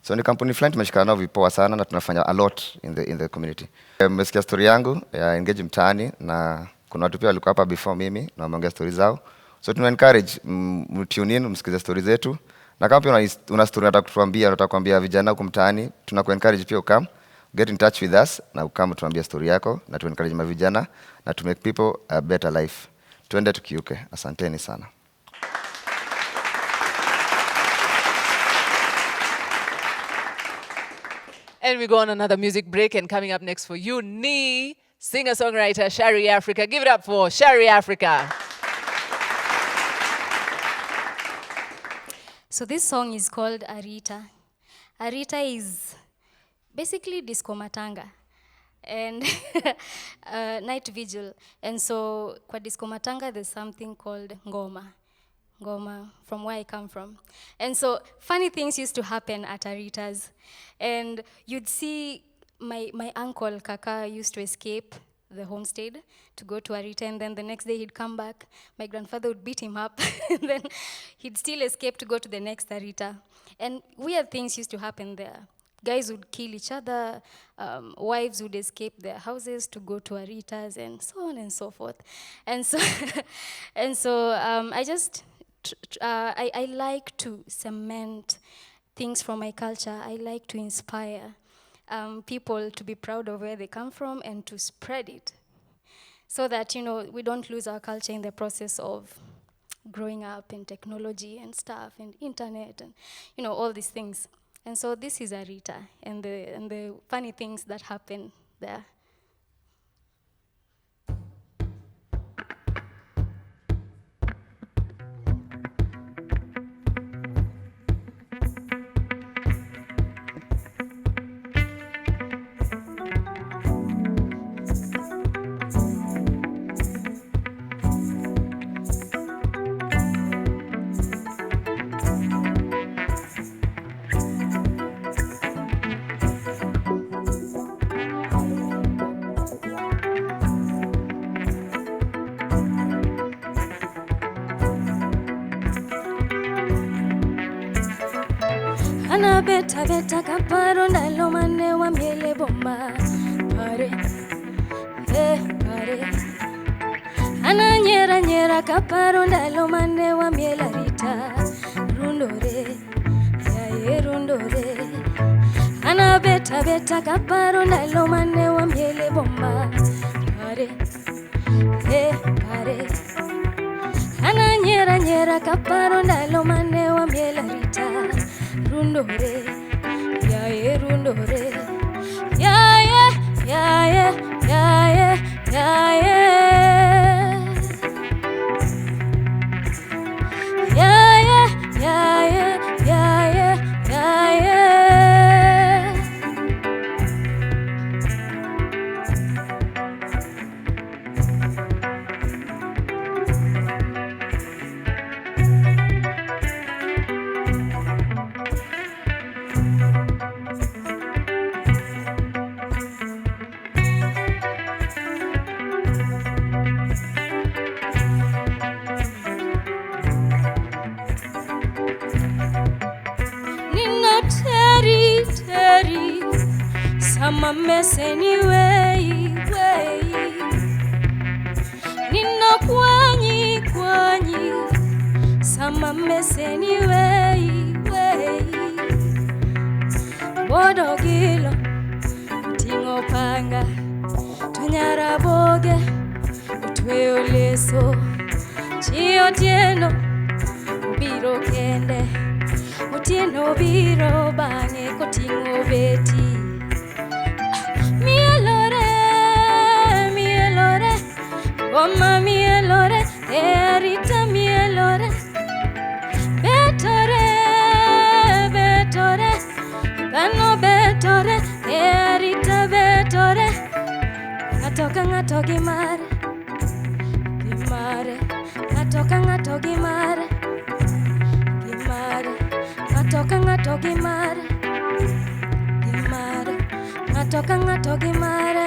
So ni kampuni fulani tumeshikana nao vipoa sana na tunafanya a lot in the community. Mmesikia story yangu ya Engage Mtaani na kuna watu pia walikuwa hapa before mimi na wameongea story zao. So tuna encourage tune in msikize story zetu. Na kama pia una story unataka kutuambia, unataka kuambia vijana huko mtaani, tunakuencourage pia ukam get in touch with us na ukam tuambie story yako na tu encourage mavijana na to make people a better life. Tuende tukiuke. Asanteni sana. And we go on another music break, and coming up next for you, ni singer-songwriter Shari Africa. Give it up for Shari Africa. So this song is called Arita. Arita is basically disco matanga and night vigil. And so kwa disco matanga there's something called ngoma. Ngoma, from where I come from. And so funny things used to happen at Aritas. And you'd see my uncle Kaka used to escape the homestead to go to Arita, and then the next day he'd come back. My grandfather would beat him up, and then he'd still escape to go to the next Arita. And weird things used to happen there. Guys would kill each other, wives would escape their houses to go to Aritas, and so on and so forth. And so, I like to cement things from my culture. I like to inspire people to be proud of where they come from and to spread it so that, we don't lose our culture in the process of growing up in technology and stuff and internet and, all these things. And so this is Arita and the funny things that happen there. Ana beta beta kaparo ndalo mane wa miele bomba pare pare. Ana nyera nyera kaparo ndalo mane wa miele Rita rundore ya rundore. Ana beta beta kaparo ndalo mane wa miele bomba pare pare. Ana nyera nyera kaparo ndalo mane wa miele Rita rundore ya rundore ya ya ya ya ya ya ya Sama meseni way Nino kwanyi Sama meseni way Bodo gilo Tingo panga Tunyara boge Utweo leso Chio tieno Biro kende Utieno biro bange Kotingo beti Goma mielore, Arita mielore, betore, bano betore, Arita betore, ngato gimare, ngato gimare, ngato gimare, ngato gimare.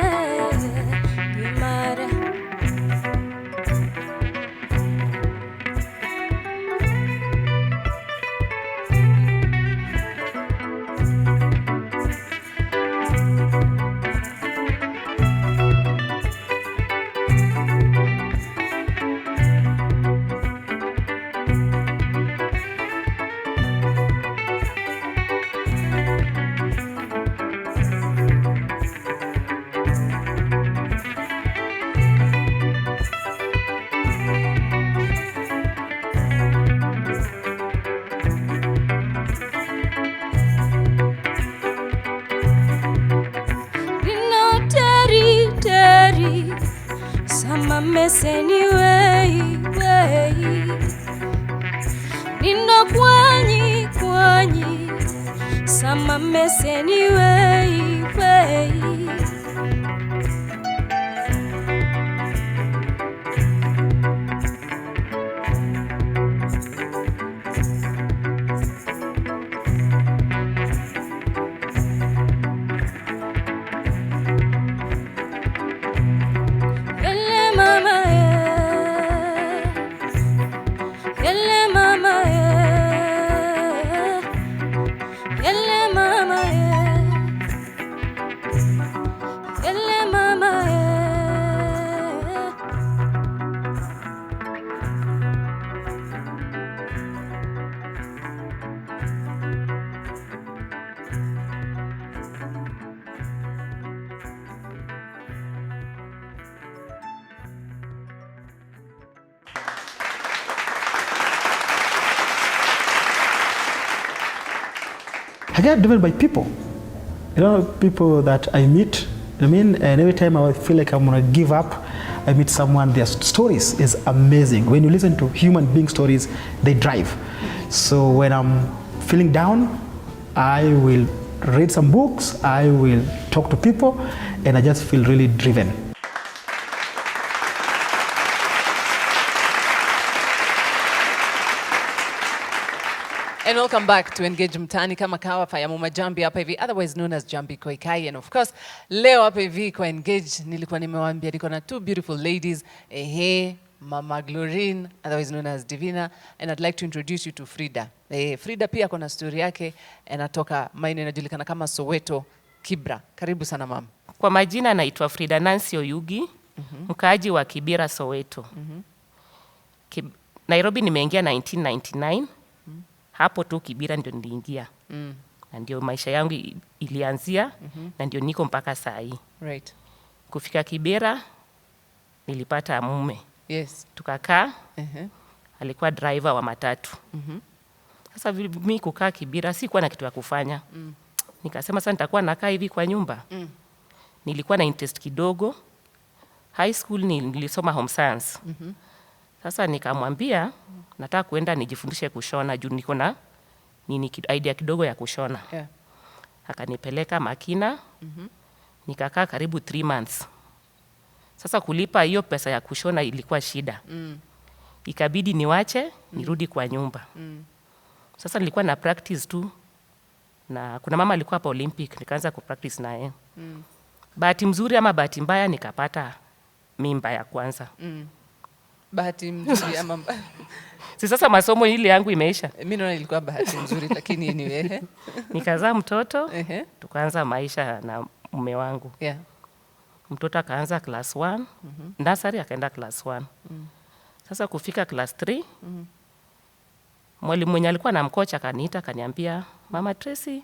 Sama meseni way Nino kwanyi Sama meseni way I get driven by people. You know, people that I meet, I mean, and every time I feel like I'm gonna give up, I meet someone, their stories is amazing. When you listen to human being stories, they drive. So when I'm feeling down, I will read some books, I will talk to people, and I just feel really driven. And welcome back to Engage Mtaani kama kawa Faya Muma Njambi hapa hivi, otherwise known as Njambi Koikai. And of course, leo hapa hivi kwa Engage nilikuwa nimewaambia niko na two beautiful ladies, Mama Glorine, otherwise known as Davina, and I'd like to introduce you to Frida. Frida pia kuna story yake, anatoka maeneo yanajulikana kama Soweto, Kibera. Karibu sana mama. Kwa majina naitwa Frida Nancy Oyugi, mkaaji wa Kibera, Soweto. Nairobi nimeingia 1999. Hapo tu Kibera ndio niliingia. Na ndio maisha yangu ilianzia na ndio niko mpaka saa hii. Right. Kufika Kibera nilipata mume. Yes. Tukakaa. Alikuwa driver wa matatu. Sasa mimi kukaa Kibera sikuwa na kitu ya kufanya. Nikasema sasa nitakuwa nakaa hivi kwa nyumba. Nilikuwa na interest kidogo. High school nilisoma home science. Sasa nikamwambia nataka kuenda nijifundishe kushona juu niko na idea kidogo ya kushona. Akanipeleka Makina. Nikakaa karibu 3 months. Sasa kulipa hiyo pesa ya kushona ilikuwa shida. Ikabidi niwache nirudi kwa nyumba. Sasa nilikuwa na practice tu. Na kuna mama alikuwa hapa Olympic, nikaanza kupractice naye. Bahati mzuri ama bahati mbaya nikapata mimba ya kwanza. Bahati mzuri ama mbaya? Si sasa masomo ile yangu imeisha. Mimi naona ilikuwa bahati nzuri lakini anyway. Nikazaa mtoto, tukaanza maisha na mume wangu. Mtoto akaanza class 1, nursery akaenda class 1. Sasa kufika class 3, mwalimu mwenye alikuwa anamkocha akaniita akaniambia, Mama Tracy,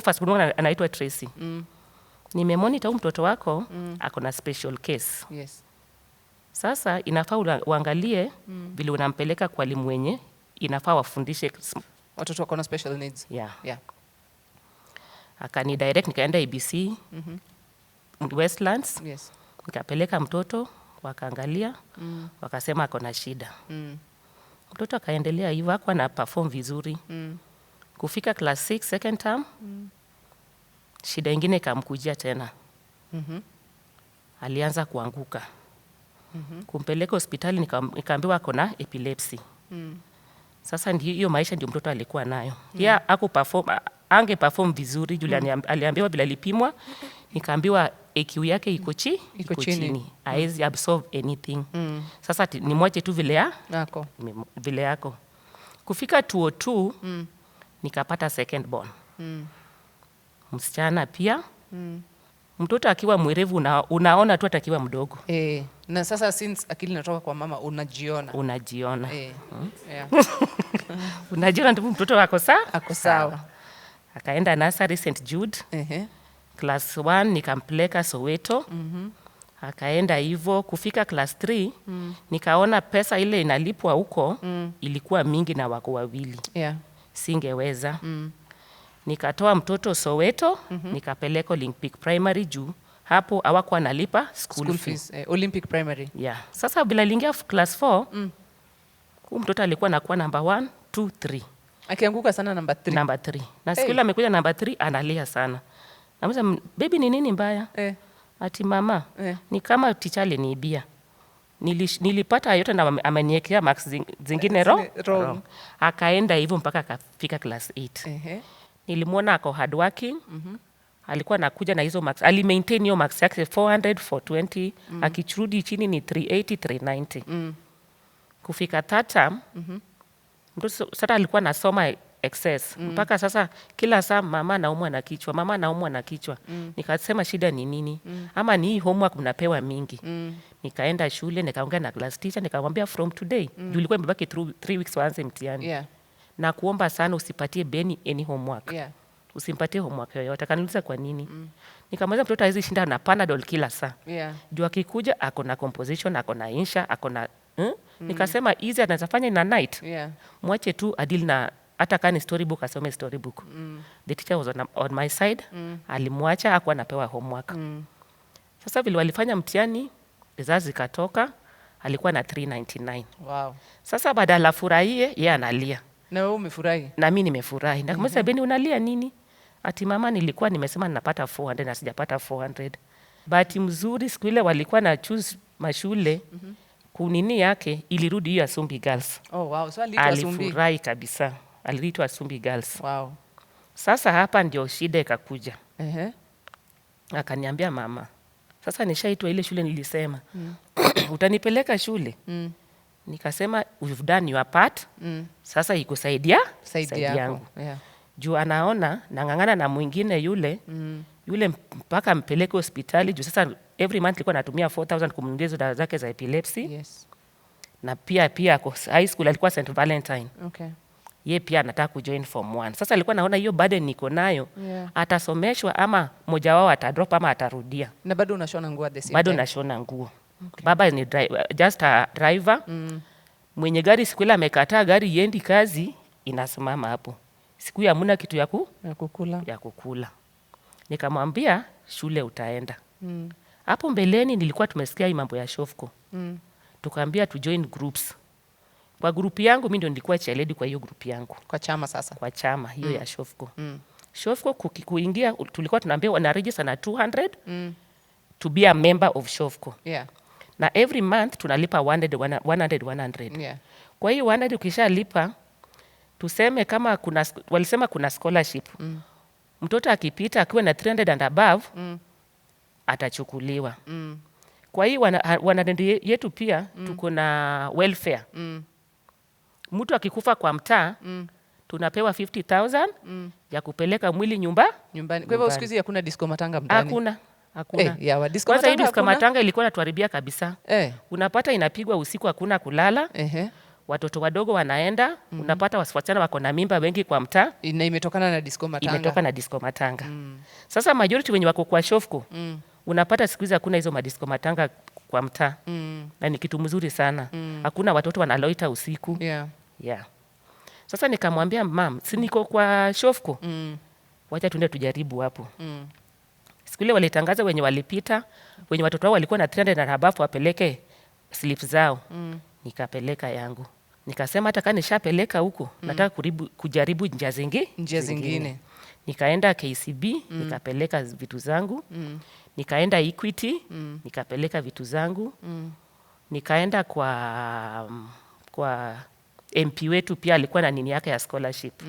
first anaitwa Tracy. Nimemonitor mtoto wako ako na special case. Yes. Sasa inafaa uangalie vile unampeleka kwa walimu wenye inafaa wafundishe watoto wako na special needs. Yeah. Akani direct nikaenda ABC Westlands. Yes. Nikapeleka mtoto wakaangalia, wakasema ako na shida. Mtoto akaendelea hivyo hakuwa na perform vizuri. Kufika class 6 second term, shida ingine ikamkujia tena. Alianza kuanguka. Kumpeleka hospitali nikaambiwa ako na epilepsy. Sasa ndio hiyo maisha ndio mtoto alikuwa nayo. Ange perform vizuri Julian aliambiwa bila lipimwa, nikaambiwa EQ yake iko chini. Haezi absorb anything. Sasa nimwache tu vile yako. Kufika 202 nikapata second born. Msichana pia. Mtoto akiwa mwerevu unaona tu atakiwa mdogo. Na sasa since akili natoka kwa mama unajiona. Unajiona ndio mtoto wako sawa. Akaenda nursery St Jude. Class 1 nikampeleka Soweto. Akaenda hivyo kufika class 3 nikaona pesa ile inalipwa huko ilikuwa mingi na wako wawili. Singeweza. Nikatoa mtoto Soweto, nikapeleka Olympic Primary juu hapo hawakuwa nalipa school fees. Olympic Primary. Sasa bila lingia class 4, mtoto alikuwa nakuwa number 1, 2, 3. Akianguka sana number 3. Na siku ile amekuja number 3 analia sana. Namwambia baby ni nini mbaya? Ati mama, ni kama teacher aliniibia. Nilipata yote na ameniwekea marks zingine wrong. Akaenda hivyo mpaka akafika class 8. Nilimwona ako hard working. Alikuwa anakuja na hizo marks. Ali maintain hiyo marks yake 400, 420. Akichurudi chini ni 380, 390. Kufika third term, sasa alikuwa nasoma excess. Mpaka sasa kila saa mama anaumwa na kichwa. Nikasema shida ni nini? Ama ni homework mnapewa mingi. Nikaenda shule, nikaongea na class teacher, nikamwambia from today, ilikuwa imebaki 3 weeks waanze mtihani. Na kuomba sana usipatie Beni any homework. Usimpatie homework yoyote. Akaniuliza kwa nini? Nikamwambia mtoto hawezi shinda na Panadol kila saa. Juu akikuja ako na composition, ako na insha, ako na nikasema easy anaweza fanya na night. Mwache tu adili na hata kani storybook asome storybook. The teacher was on my side. Alimwacha hakuwa anapewa homework. Sasa vile walifanya mtihani, results zikatoka, alikuwa na 399. Wow. Sasa badala afurahie, yeye analia. Na wewe umefurahi? Na mimi nimefurahi. Na kumwambia Beni, unalia nini? Ati mama, nilikuwa nimesema ninapata 400 na sijapata 400. Bahati mzuri siku ile walikuwa na choose mashule, kunini yake ilirudi hiyo Asumbi Girls. Oh wow, so Asumbi. Alifurahi kabisa. Aliitwa Asumbi Girls. Wow. Sasa hapa ndio shida ikakuja. Akaniambia mama, sasa nishaitwa ile shule nilisema. Utanipeleka shule? Nikasema you've done your part. Sasa ikusaidia saidi yangu. Yeah. Juu anaona nang'ang'ana na mwingine yule. Yule mpaka mpeleke hospitali juu sasa every month alikuwa anatumia 4,000 kumnunulia dawa zake za epilepsy. Yes. Na pia high school alikuwa St. Valentine. Okay. Ye pia anataka kujoin form 1. Sasa alikuwa naona hiyo burden niko nayo. Atasomeshwa ama moja wao atadrop ama atarudia. Na bado unashona nguo the same bado time? nashona nguo. Okay. Baba ni just a driver. Mwenye gari siku ile amekataa gari iendi kazi, inasimama hapo. Siku ya hamna kitu ya kukula. Nikamwambia shule utaenda. Hapo mbeleni nilikuwa tumesikia hii mambo ya Shofco. Tukaambia tu join groups. Kwa group yangu mimi ndio nilikuwa chairlady kwa hiyo group yangu. Kwa chama sasa? Kwa chama hiyo ya Shofco. Shofco kuingia tulikuwa tunaambia wana register na 200 to be a member of Shofco. Yeah. Na every month tunalipa 100. Yeah. Kwa hiyo 100 ukishalipa, tuseme kama walisema kuna scholarship. Mtoto akipita akiwa na 300 and above, atachukuliwa. Kwa hiyo wanadendi yetu pia tuko na welfare. Mtu akikufa kwa mtaa, tunapewa 50,000 ya kupeleka mwili nyumbani. Kwa hivyo siku hizi hakuna disco matanga mtaani? Hakuna. Kwanza hii disco matanga ilikuwa inatuharibia kabisa. Unapata inapigwa usiku, hakuna kulala. Watoto wadogo wanaenda, unapata wasichana wako na mimba wengi kwa mtaa. Na imetokana na disco matanga. Imetoka na disco matanga. Sasa majority wenye wako kwa Shofco, unapata siku hizi hakuna hizo madisco matanga kwa mtaa. Na ni kitu mzuri sana. Hakuna watoto wanaloita usiku. Yeah. Sasa nikamwambia mam, si niko kwa Shofco. Wacha tuende tujaribu hapo. Siku ile walitangaza wenye walipita, wenye watoto wao walikuwa na 300 na above wapeleke slips zao. Nikapeleka yangu. Nikasema hata kama nishapeleka huko, nataka kujaribu njia zingine. Nikaenda KCB, nikapeleka vitu zangu. Nikaenda Equity, nikapeleka vitu zangu. Nikaenda kwa MP wetu pia alikuwa na nini yake ya scholarship.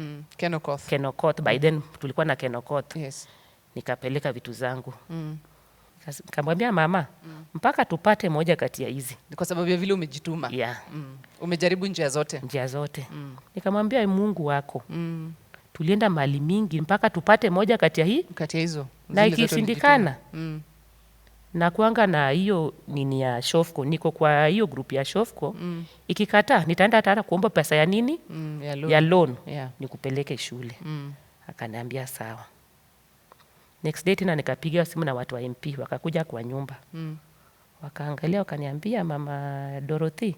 Kenokoth. By then tulikuwa na Kenokoth. Yes. Nikapeleka vitu zangu. Nikamwambia mama, mpaka tupate moja kati ya hizi. Kwa sababu ya vile umejituma. Yeah. Umejaribu njia zote. Nikamwambia Mungu wako. Tulienda mali mingi mpaka tupate moja kati ya hizo. Na ikishindikana. Na kuanga na hiyo nini ya Shofco, niko kwa hiyo group ya Shofco. Ikikataa nitaenda hata kuomba pesa ya nini? Ya loan. Nikupeleke shule. Akaniambia sawa. Next day tena nikapiga simu na watu wa MP wakakuja kwa nyumba. Wakaangalia wakaniambia mama Dorothy,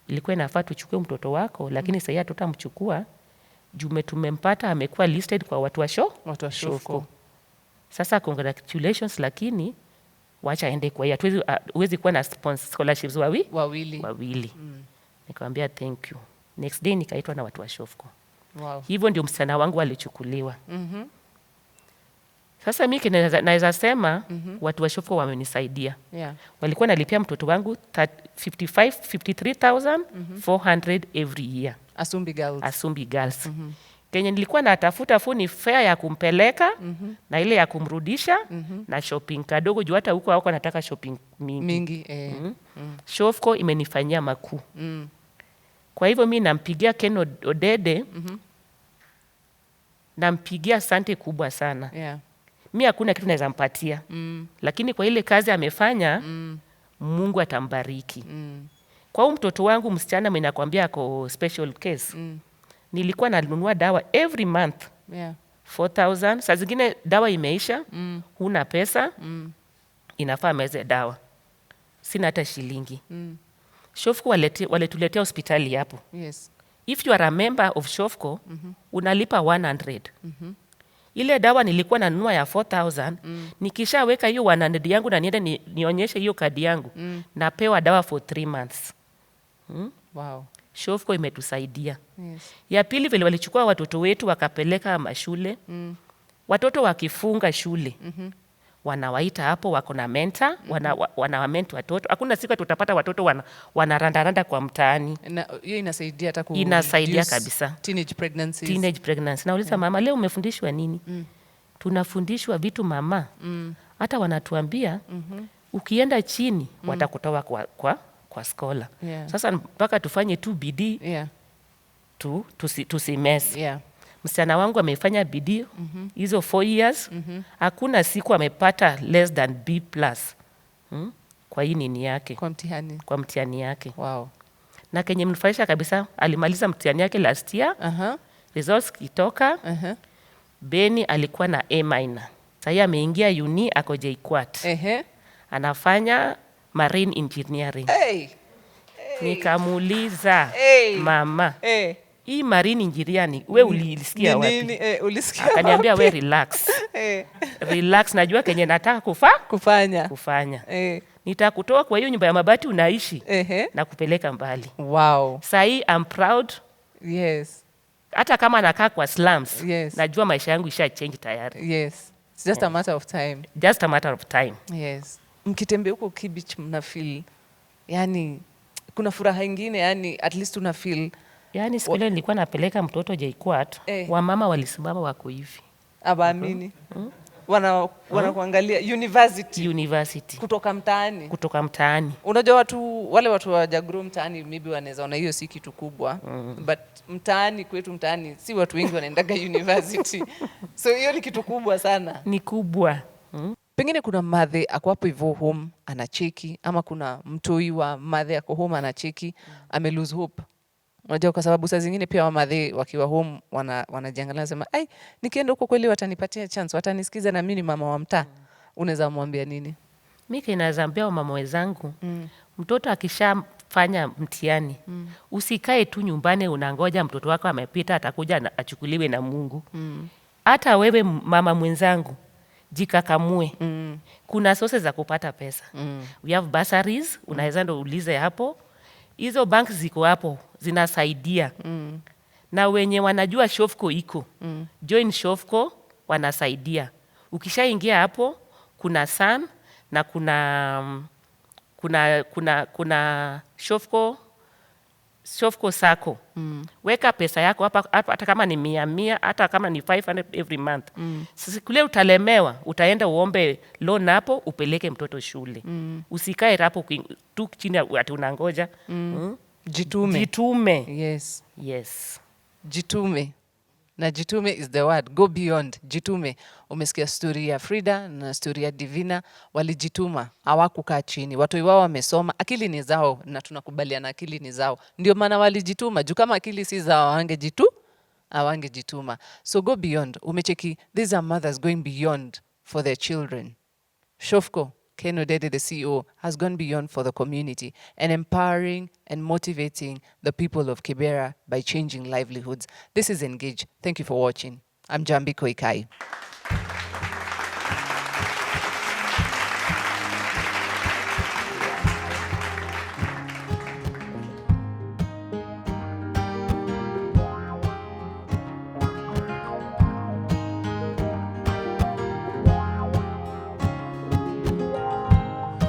ilikuwa inafaa tuchukue mtoto wako, lakini sasa tutamchukua juu tumempata amekuwa listed kwa watu wa Shofco. Sasa congratulations, lakini wacha aende kwa hiyo. Huwezi kuwa na scholarships wawili. Nikamwambia thank you. Next day nikaitwa na watu wa Shofco. Wow. Hivyo ndio msichana wangu alichukuliwa. Sasa mimi naweza sema watu wa Shofco wamenisaidia. Walikuwa nalipia mtoto wangu 53,400 every year. Asumbi Girls. Kenye nilikuwa natafuta ni fare ya kumpeleka na ile ya kumrudisha na shopping kadogo juu hata huko wako nataka shopping mingi. Shofco imenifanyia makuu. Kwa hivyo mimi nampigia Ken Odede, nampigia asante kubwa sana. Mimi hakuna kitu naweza mpatia. Lakini kwa ile kazi amefanya, Mungu atambariki. Kwa huyu mtoto wangu msichana mwenye nakwambia ako special case. Nilikuwa nanunua dawa every month. 4,000. Saa zingine dawa imeisha, huna pesa, inafaa meze dawa. Sina hata shilingi. Shofco waletuletea hospitali hapo. if you are a member of Shofco, unalipa 100. Ile dawa nilikuwa nanunua ya 4,000, nikishaweka hiyo 100 yangu na niende nionyeshe hiyo kadi yangu, napewa dawa for 3 months. Wow. Shofco imetusaidia. Yes. Ya pili vile walichukua watoto wetu wakapeleka mashule. Watoto wakifunga shule. Wanawaita hapo, wako na mentor, wanawament watoto. Hakuna siku tutapata watoto wanarandaranda kwa mtaani. Hiyo inasaidia hata inasaidia kabisa. Teenage pregnancies. Teenage pregnancy. Nauliza mama, leo umefundishwa nini? Tunafundishwa vitu mama. Hata wanatuambia ukienda chini watakutoa kwa skola. Sasa mpaka tufanye tu bidii tusimesi. Msichana wangu amefanya bidii hizo 4 years. Hakuna siku amepata less than B+. Kwa hii nini yake? Kwa mtihani yake. Wow. Na kenye mnufaisha kabisa, alimaliza mtihani yake last year. Results kitoka. Beni alikuwa na A-. Sasa ameingia uni ako JKUAT. Anafanya marine engineering. Nikamuuliza, mama, hii marine engineering we ulisikia wapi? Akaniambia we relax. Relax, najua kenye nataka kufanya. Nitakutoa kwa hiyo nyumba ya mabati unaishi na kupeleka mbali. Wow. Sahi I'm proud. Yes. Hata kama nakaa kwa slums, najua maisha yangu isha change tayari. Yes. It's just a matter of time. Just a matter of time. Yes. Mkitembea huko Kibich mna feel, yani kuna furaha ingine, yani at least una feel. Yani siku ile nilikuwa napeleka mtoto JKUAT, wamama walisimama wako hivi. Abaamini. Wanakuangalia university. Kutoka mtaani. Unajua wale watu wa Jagro mtaani maybe wanaweza ona hiyo si kitu kubwa. But mtaani kwetu si watu wengi wanaendaga university. So hiyo ni kitu kubwa sana. Ni kubwa. Pengine kuna madhe ako hapo hivyo home anacheki, ama kuna mtoi wa madhe ako home anacheki, ame lose hope. Unajua kwa sababu saa zingine pia wa madhe wakiwa home wanajiangalia nasema, ai nikienda huko kweli watanipatia chance, watanisikiza na mimi ni mama wa mtaa. Unaweza mwambia nini? Mimi kinazaambia wa mama wenzangu, mtoto akishafanya mtihani, usikae tu nyumbani unangoja mtoto wako amepita atakuja achukuliwe na Mungu. Hata wewe mama mwenzangu, jikakamue. Kuna sources za kupata pesa. We have bursaries, unaweza ndo ulize hapo. Hizo banks ziko hapo, zinasaidia. Na wenye wanajua Shofco iko, join Shofco, wanasaidia. Ukishaingia hapo, kuna SAN na kuna Shofco Sacco. Weka pesa yako hata kama ni 100, hata kama ni 500 every month. Sasa kule utalemewa, utaenda uombe loan hapo, upeleke mtoto shule. Usikae hapo tu chini ati unangoja. Jitume. Yes. Jitume. Na jitume is the word. Go beyond. Jitume. Umesikia story ya Frida na story ya Davina, walijituma, hawakukaa chini. Watu wao wamesoma, akili ni zao na tunakubaliana akili ni zao. Ndio maana walijituma. Juu kama akili si zao hawangejituma. So go beyond. Umecheki, these are mothers going beyond for their children. Shofco Ken Odede, the CEO, has gone beyond for the community and empowering and motivating the people of Kibera by changing livelihoods. This is Engage. Thank you for watching. I'm Njambi Koikai.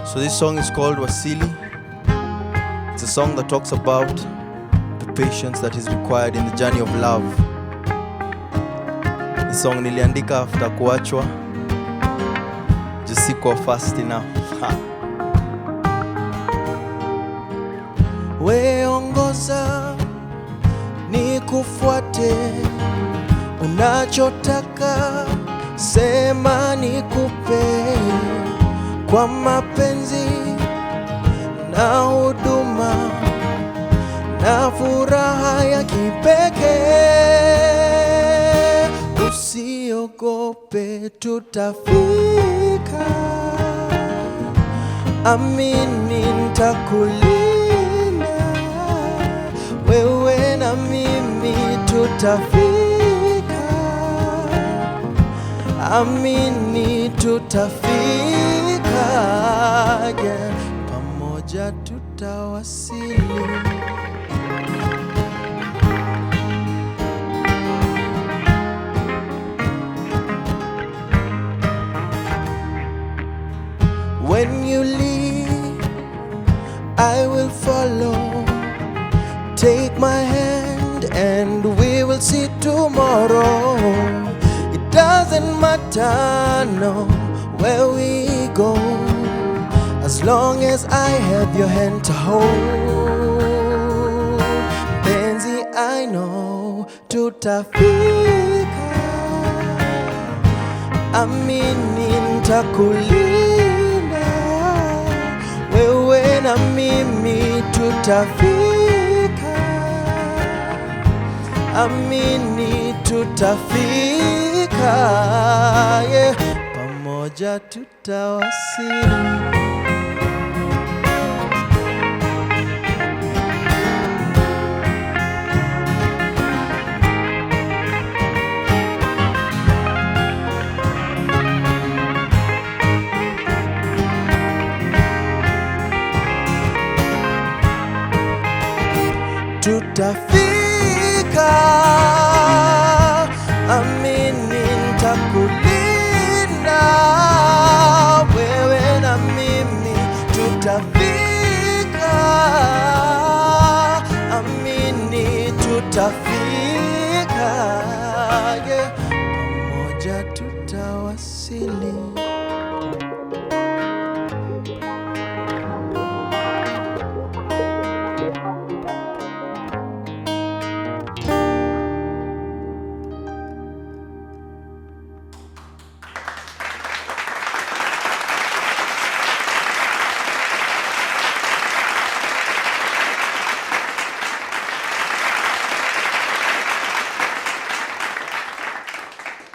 So this song is called Wasili. It's a song that talks about the patience that is required in the journey of love. This song niliandika after kuachwa, just sikuwa fast enough. We ongoza nikufuate, unachotaka sema nikupe, kwa mapenzi na huduma na furaha ya kipekee. Usiogope, tutafika, amini nitakulinda, wewe na mimi. tutafika, amini tutafika, yeah. Pamoja tutawasili. When you leave, I will follow. Take my hand and we will see tomorrow. It doesn't matter, no, where we go, as long as I have your hand to hold. Benzi, I know tutafika, amini nitakulinda, wewe na mimi tutafika, amini tutafika, yeah. Pamoja tutawasili. Tutafika, amini nitakulinda, wewe na mimi tutafika, amini tutafika, yeah. Pamoja tutawasili.